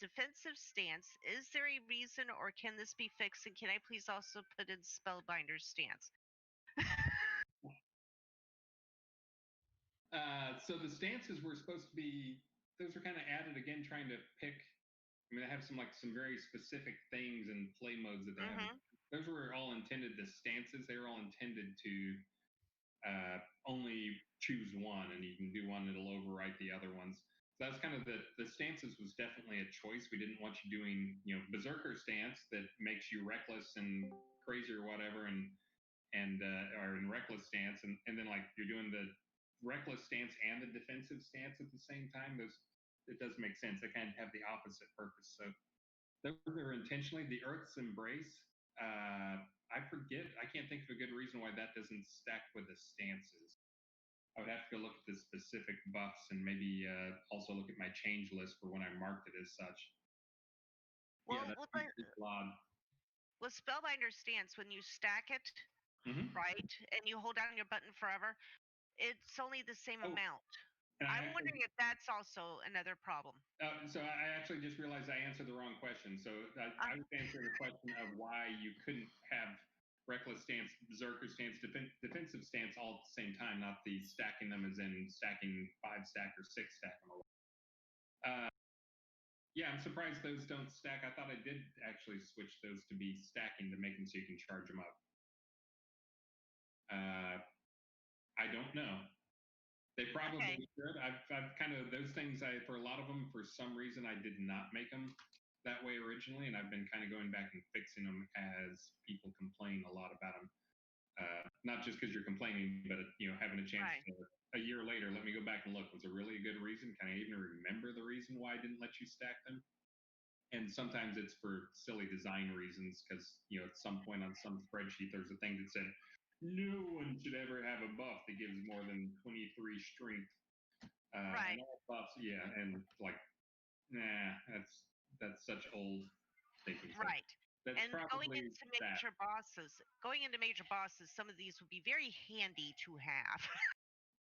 Defensive Stance. Is there a reason or can this be fixed? And can I please also put in Spellbinder Stance? So the stances were supposed to be, those are kind of added again, trying to pick. I mean, they have some very specific things and play modes that they have. Those were all intended, the stances, they were all intended to only choose one, and you can do one that'll overwrite the other ones. So that's kind of the stances was definitely a choice. We didn't want you doing, berserker stance that makes you reckless and crazy or whatever, and or in reckless stance, and then like you're doing the reckless stance and the defensive stance at the same time. Those it doesn't make sense. They kind of have the opposite purpose. So those are intentionally the Earth's embrace. I forget. I can't think of a good reason why that doesn't stack with the stances. I would have to go look at the specific buffs and maybe also look at my change list for when I marked it as such. Well, Yeah, that's odd. with Spellbinder Stance, when you stack it, Mm-hmm. right, and you hold down your button forever, it's only the same amount. I'm wondering if that's also another problem. So I actually just realized I answered the wrong question. So I was answering the question of why you couldn't have reckless stance, berserker stance, defensive stance all at the same time, not the stacking them as in stacking 5-stack or 6-stack them. Yeah, I'm surprised those don't stack. I thought I did actually switch those to be stacking to make them so you can charge them up. I don't know. They probably should. I've kind of those things. For a lot of them, for some reason, I did not make them that way originally, and I've been kind of going back and fixing them as people complain a lot about them. Not just because you're complaining, but having a chance to, a year later, let me go back and look. Was there really a good reason? Can I even remember the reason why I didn't let you stack them? And sometimes it's for silly design reasons because at some point on some spreadsheet there's a thing that said no one should ever have a buff that gives more than 23 strength. Right. And all buffs, yeah, and like, nah, that's such old thinking. Right. That's and probably going into major bosses, some of these would be very handy to have.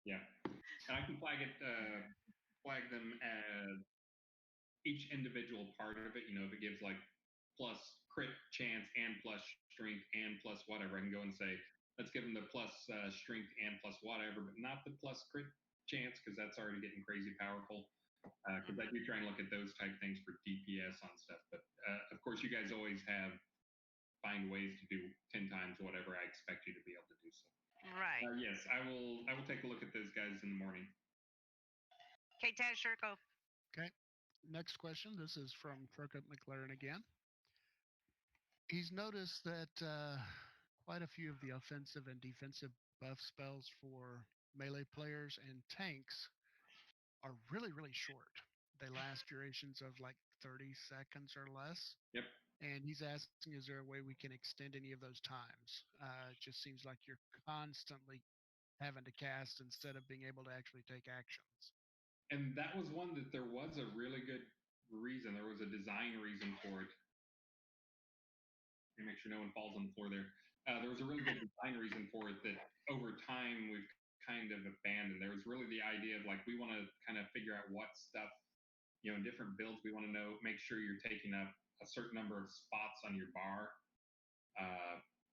Yeah, and I can flag them as each individual part of it. If it gives like plus crit chance and plus strength and plus whatever, I can go and say, let's give them the plus strength and plus whatever, but not the plus crit chance because that's already getting crazy powerful. Because I do try and look at those type things for DPS on stuff. But of course, you guys always find ways to do 10 times whatever I expect you to be able to do. So right. Yes, I will take a look at those guys in the morning. Okay, Tad, sure, go. Okay. Next question. This is from Crocup McLaren again. He's noticed that quite a few of the offensive and defensive buff spells for melee players and tanks are really, really short. They last durations of like 30 seconds or less. Yep. And he's asking, is there a way we can extend any of those times? It just seems like you're constantly having to cast instead of being able to actually take actions. And that was one that there was a really good reason. There was a design reason for it. Let me make sure no one falls on the floor there. There was a really good design reason for it that over time we've kind of abandoned. There was really the idea of like we want to kind of figure out what stuff, in different builds we want to know, make sure you're taking up a certain number of spots on your bar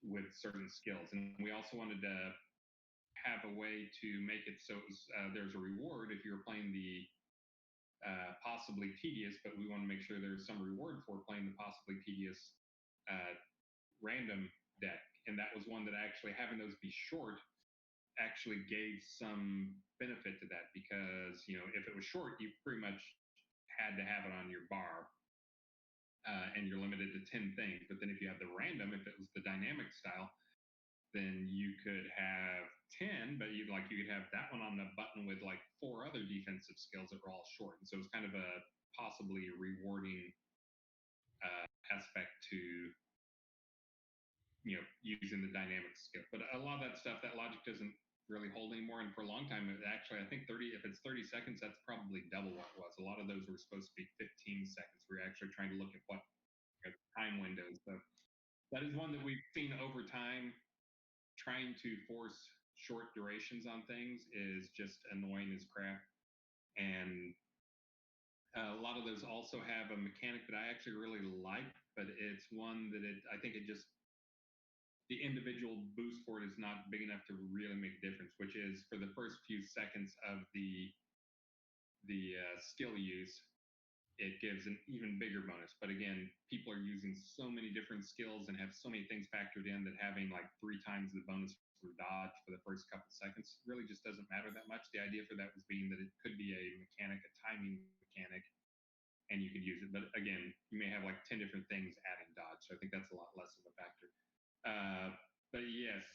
with certain skills. And we also wanted to have a way to make it so there's a reward if you're playing the possibly tedious, but we want to make sure there's some reward for playing the possibly tedious random deck. And that was one that actually having those be short actually gave some benefit to that because, if it was short, you pretty much had to have it on your bar and you're limited to 10 things. But then if you have the random, if it was the dynamic style, then you could have 10, but you could have that one on the button with like 4 other defensive skills that were all short. And so it's kind of a possibly rewarding aspect to using the dynamic skill. But a lot of that stuff, that logic doesn't really hold anymore. And for a long time, I think 30, if it's 30 seconds, that's probably double what it was. A lot of those were supposed to be 15 seconds. We're actually trying to look at what time windows. So that is one that we've seen over time. Trying to force short durations on things is just annoying as crap. And a lot of those also have a mechanic that I actually really like, but it's one that I think the individual boost for it is not big enough to really make a difference, which is for the first few seconds of the skill use, it gives an even bigger bonus. But again, people are using so many different skills and have so many things factored in that having like 3 times the bonus or dodge for the first couple seconds. Really just doesn't matter that much. The idea for that was being that it could be a mechanic, a timing mechanic, and you could use it. But again, you may have like 10 different things adding dodge. So I think that's a lot less of a factor. But yes,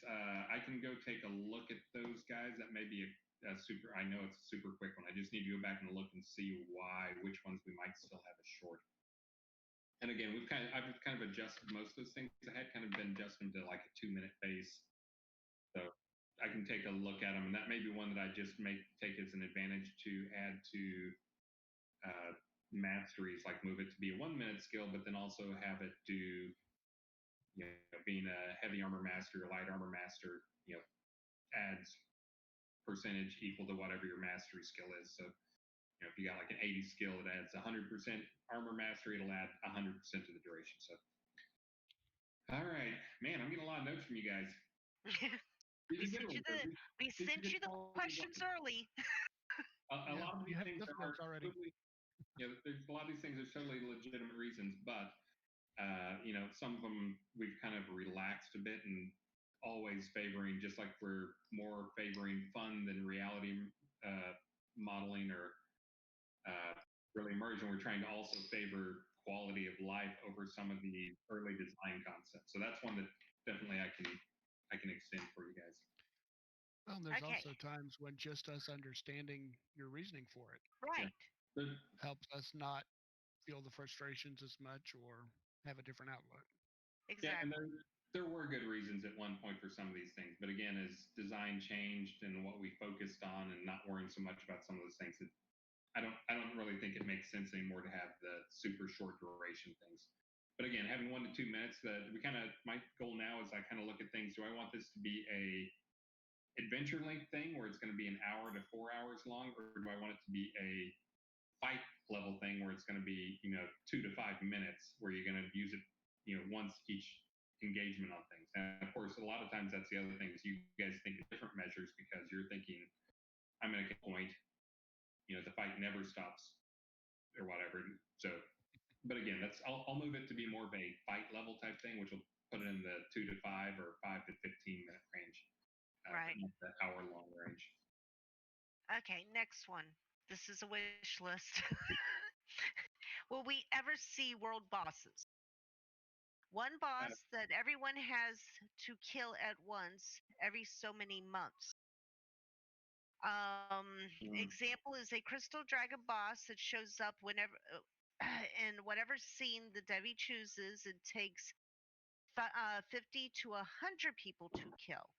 I can go take a look at those guys. That may be a super, I know it's a super quick one. I just need to go back and look and see which ones we might still have as short. And again, I've kind of adjusted most of those things. I had kind of been adjusting to like a 2-minute pace. So I can take a look at them, and that may be one that I just take as an advantage to add to masteries, like move it to be a 1-minute skill, but then also have it do, being a heavy armor master or light armor master, adds percentage equal to whatever your mastery skill is. So if you got like an 80 skill, it adds 100% armor mastery. It'll add 100% to the duration. So, all right, man, I'm getting a lot of notes from you guys. We sent you the questions early. A lot of these things are already. Totally, there's a lot of these things are totally legitimate reasons, but some of them we've kind of relaxed a bit and always favoring, just like we're more favoring fun than reality modeling or really immersion. We're trying to also favor quality of life over some of the early design concepts. So that's one that definitely I can extend for you guys. Well, there's also times when just us understanding your reasoning for it helps us not feel the frustrations as much or have a different outlook. Exactly. Yeah, and there were good reasons at one point for some of these things, but again, as design changed and what we focused on, and not worrying so much about some of those things, I don't really think it makes sense anymore to have the super short duration things. But again, having 1 to 2 minutes, my goal now is I kind of look at things. Do I want this to be a adventure length thing where it's going to be an hour to 4 hours long, or do I want it to be a fight level thing where it's going to be 2 to 5 minutes where you're going to use it once each engagement on things? And of course, a lot of times that's the other thing is you guys think of different measures because you're thinking I'm at a point, the fight never stops or whatever. So, but again, I'll move it to be more of a fight level type thing, which will put it in the 2 to 5 or 5 to 15-minute range. Right. Not the hour-long range. Okay, next one. This is a wish list. Will we ever see world bosses? One boss that everyone has to kill at once every so many months. Example is a crystal dragon boss that shows up whenever in whatever scene the Devi chooses. It takes 50 to 100 people to kill.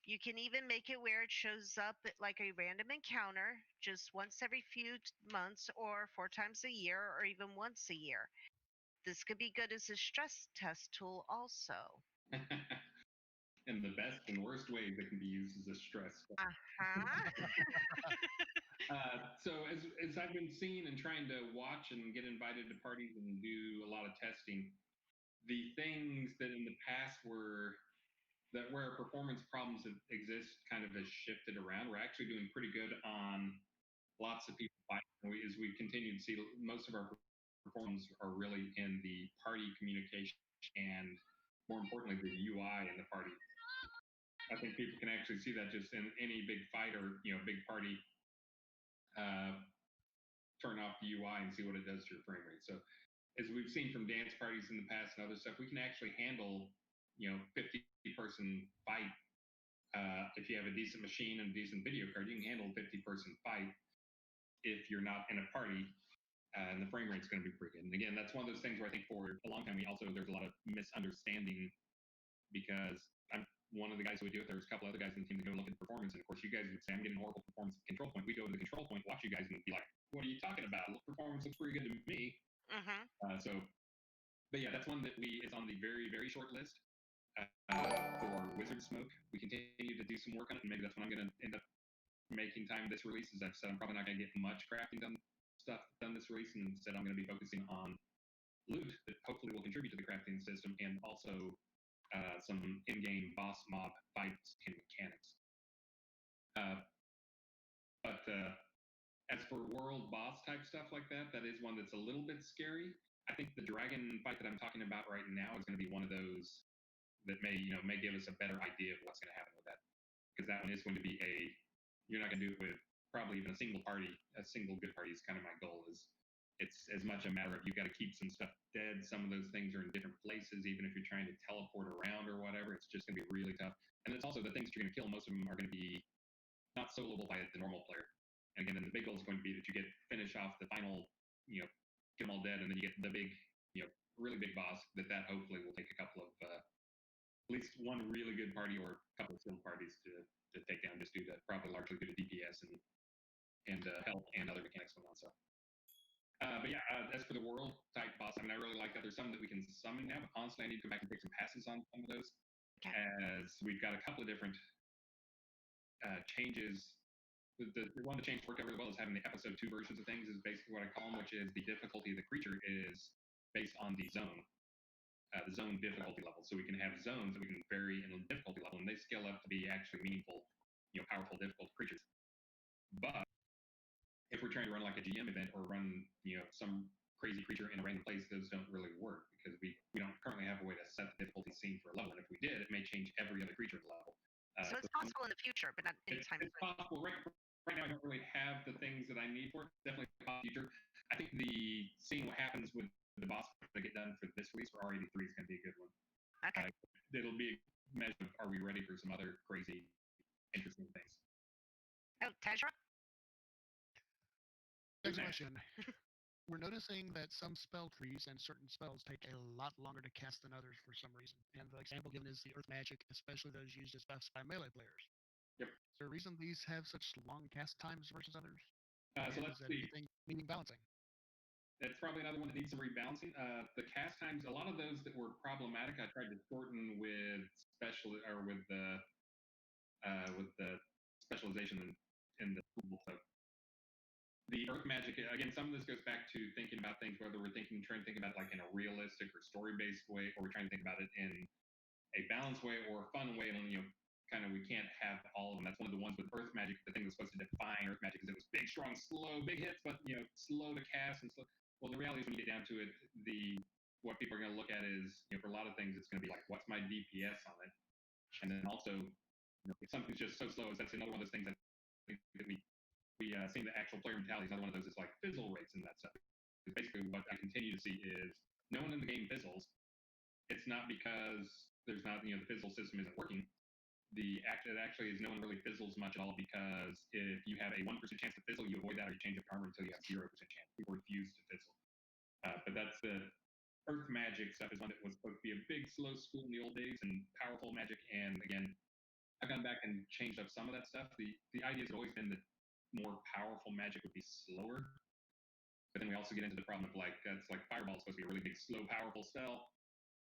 You can even make it where it shows up like a random encounter just once every few months or 4 times a year or even once a year. This could be good as a stress test tool also. In the best and worst ways it can be used as a stress. So as I've been seeing and trying to watch and get invited to parties and do a lot of testing, the things that in the past where performance problems exist kind of has shifted around. We're actually doing pretty good on lots of people fighting. As we continue to see, most of our performances are really in the party communication and, more importantly, the UI in the party. I think people can actually see that just in any big fight or big party. Turn off the UI and see what it does to your frame rate. So, as we've seen from dance parties in the past and other stuff, we can actually handle 50-person fight. If you have a decent machine and a decent video card, you can handle a 50-person fight. If you're not in a party, and the frame rate's going to be pretty good. And again, that's one of those things where I think for a long time there's a lot of misunderstanding because I'm one of the guys who would do it. There's a couple other guys in the team that go look at the performance, and of course, you guys would say I'm getting horrible performance at the control point. We go to the control point, watch you guys, and be like, "What are you talking about? The performance looks pretty good to me." But yeah, that's one that is on the very, very short list for Wizard Smoke. We continue to do some work on it, and maybe that's when I'm going to end up making time this release. As I've said, I'm probably not going to get much crafting done this release, and instead I'm going to be focusing on loot that hopefully will contribute to the crafting system and also some in-game boss mob fights and mechanics. But as for world boss type stuff like that, that is one that's a little bit scary. I think the dragon fight that I'm talking about right now is going to be one of those that may give us a better idea of what's going to happen with that, because that one is going to be you're not going to do it with probably even a single good party is kind of my goal. Is it's as much a matter of you've got to keep some stuff dead. Some of those things are in different places, even if you're trying to teleport around or whatever. It's just going to be really tough. And it's also the things that you're going to kill. Most of them are going to be not soloable by the normal player. And again, then the big goal is going to be that you finish off the final, get them all dead, and then you get the big, really big boss. That hopefully will take a couple of, at least one really good party or a couple of skilled parties to take down, just due to probably largely due to DPS and health and other mechanics going on. So. But yeah, as for the world type boss, I really like that there's some that we can summon now, but honestly, I need to go back and take some passes on some of those, as we've got a couple of different changes. The one that changed worked out really well is having the episode 2 versions of things, is basically what I call them, which is the difficulty of the creature is based on the zone difficulty level. So we can have zones that we can vary in the difficulty level, and they scale up to be actually meaningful, powerful, difficult creatures. But if we're trying to run like a GM event or run, some crazy creature in a random place, those don't really work, because we don't currently have a way to set the difficulty scene for a level. And if we did, it may change every other creature's level. So it's possible in the future, but not anytime. It's possible. Right now, I don't really have the things that I need for it. Definitely possible future. I think seeing what happens with the boss that get done for this release for R83 is going to be a good one. Okay. It'll be a measure of, are we ready for some other crazy, interesting things? Oh, Tejra? Next question. We're noticing that some spell trees and certain spells take a lot longer to cast than others for some reason. And the example given is the earth magic, especially those used as buffs by melee players. Yep. Is there a reason these have such long cast times versus others? So let's see. Meaning balancing. That's probably another one that needs some rebalancing. The cast times, a lot of those that were problematic, I tried to shorten with the specialization in the tool. So the earth magic, again, some of this goes back to thinking about things, whether we're trying to think about it like in a realistic or story-based way, or we're trying to think about it in a balanced way or a fun way. And kind of, we can't have all of them. That's one of the ones with earth magic. The thing that's supposed to define earth magic is it was big, strong, slow, big hits, but slow to cast and slow. Well, the reality is when you get down to it, what people are going to look at is, for a lot of things, it's going to be like, what's my DPS on it? And then also, if something's just so slow, that's another one of those things that we seeing the actual player mentality is another one of those. It's like fizzle rates and that stuff. Because basically what I continue to see is no one in the game fizzles. It's not because there's not, the fizzle system isn't working. It actually is no one really fizzles much at all, because if you have a 1% chance to fizzle, you avoid that or you change up your armor until you have 0% chance. People refuse to fizzle. But that's the earth magic stuff is one that was supposed to be a big, slow school in the old days and powerful magic. And again, I've gone back and changed up some of that stuff. The idea has always been that more powerful magic would be slower. But then we also get into the problem of it's like Fireball is supposed to be a really big, slow, powerful spell,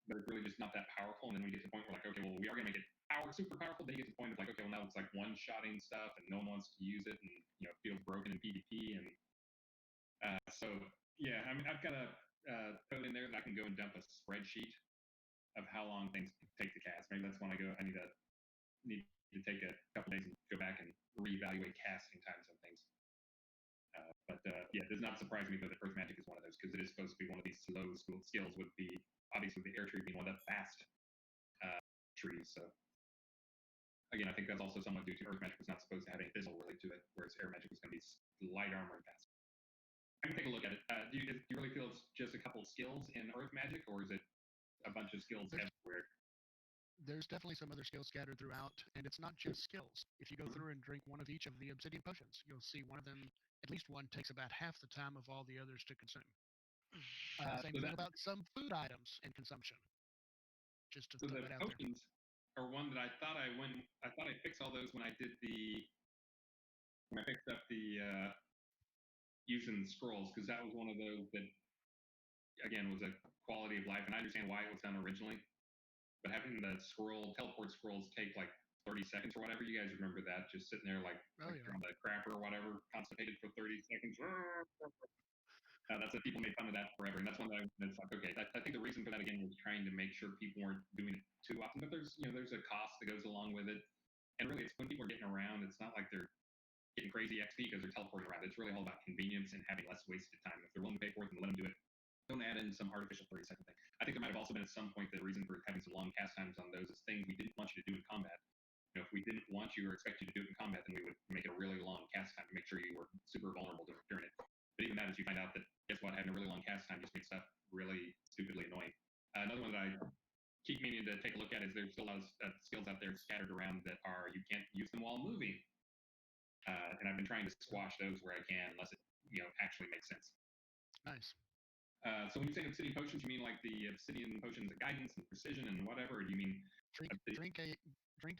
but it's really just not that powerful. And then we get to the point where okay, well, we are going to make it super powerful. Then you get to the point of okay, well, now it's like one-shotting stuff and no one wants to use it, and it feels broken in PvP. And so yeah, I mean, I've got a code in there that I can go and dump a spreadsheet of how long things take to cast. Maybe that's when I need to take a couple days and go back and reevaluate casting times on things. But yeah, it does not surprise me that the earth magic is one of those, because it is supposed to be one of these slow skills, with obviously the air tree being one of the fast trees. So again, I think that's also somewhat due to earth magic was not supposed to have any fizzle really to it, whereas air magic was going to be light armor and fast. I can take a look at it. Do you really feel it's just a couple of skills in earth magic, or is it a bunch of skills everywhere? There's definitely some other skills scattered throughout, and it's not just skills. If you go through and drink one of each of the obsidian potions, you'll see one of them, at least one, takes about half the time of all the others to consume. Same thing about some food items and consumption. Just to throw that out there. Potions are one that I thought I fixed all those when I picked up the using scrolls, because that was one of those that, again, was a quality of life, and I understand why it was done originally. But having the teleport scrolls take like 30 seconds or whatever, you guys remember that? Just sitting there like on the crapper or whatever, constipated for 30 seconds. That's what people made fun of that forever, and that's one that it's like, okay, I think the reason for that, again, was trying to make sure people weren't doing it too often. But there's a cost that goes along with it, and really, it's when people are getting around, it's not like they're getting crazy XP because they're teleporting around. It's really all about convenience and having less wasted time. If they're willing to pay for it, then let them do it. don't add in some artificial 30-second thing. I think there might have also been at some point the reason for having some long cast times on those is things we didn't want you to do in combat. If we didn't want you or expect you to do it in combat, then we would make it a really long cast time to make sure you were super vulnerable during it. But even that is you find out that, guess what, having a really long cast time just makes stuff really stupidly annoying. Another one that I keep meaning to take a look at is there's still a lot of skills out there scattered around that are you can't use them while moving. And I've been trying to squash those where I can, unless it actually makes sense. Nice. So when you say obsidian potions, you mean like the obsidian potions of guidance and precision and whatever, or do you mean drink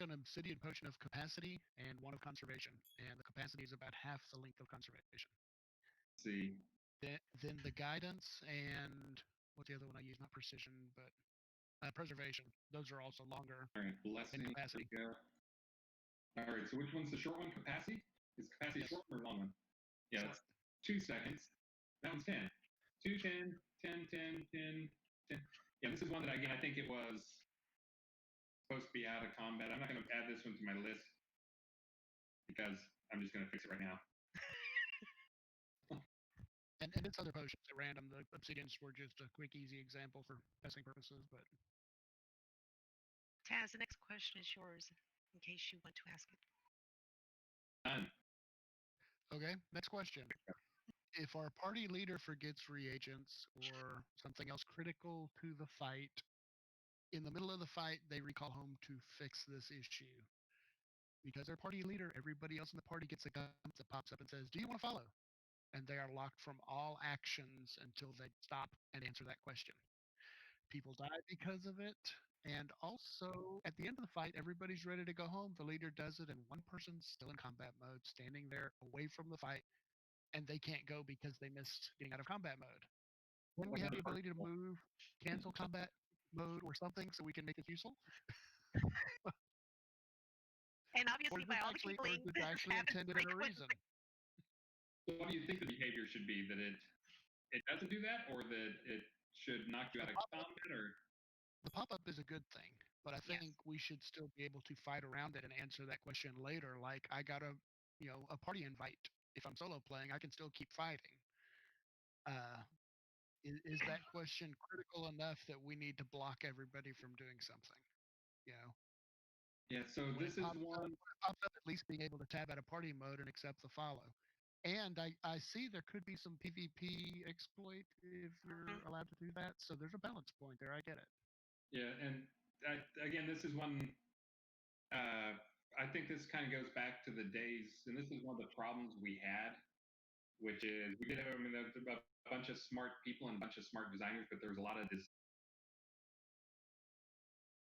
an obsidian potion of capacity and one of conservation, and the capacity is about half the length of conservation. See. Then the guidance and what's the other one I use? Not precision, but preservation. Those are also longer. All right, blessing. Than capacity. All right, so which one's the short one? Capacity? Is capacity short or long one? Yeah, it's 2 seconds. That one's 10. 2, 10, 10, 10, 10, 10. Yeah, this is one that, again, I think it was supposed to be out of combat. I'm not going to add this one to my list because I'm just going to fix it right now. and it's other potions at random. The obsidians were just a quick, easy example for testing purposes. But Taz, the next question is yours, in case you want to ask it. Done. Okay, next question. If our party leader forgets reagents or something else critical to the fight, in the middle of the fight, they recall home to fix this issue. Because they're party leader, everybody else in the party gets a gun that pops up and says, "Do you want to follow?" And they are locked from all actions until they stop and answer that question. People die because of it. And also, at the end of the fight, everybody's ready to go home. The leader does it, and one person's still in combat mode, standing there away from the fight, and they can't go because they missed getting out of combat mode. When we have the ability to move, cancel combat mode or something so we can make it useful. And obviously, by all the giggling, it's actually intended in a reason. So what do you think the behavior should be? That it doesn't do that, or that it should knock you out of combat, or? The pop-up is a good thing, but I think we should still be able to fight around it and answer that question later. Like, I got a party invite. If I'm solo playing, I can still keep fighting. Is that question critical enough that we need to block everybody from doing something? Yeah, so when this is one. It pops up, at least being able to tab out of party mode and accept the follow. And I see there could be some PvP exploit if you're allowed to do that. So there's a balance point there. I get it. Yeah, and again, this is one. I think this kind of goes back to the days, and this is one of the problems we had, which is we did have a bunch of smart people and a bunch of smart designers, but there was a lot of this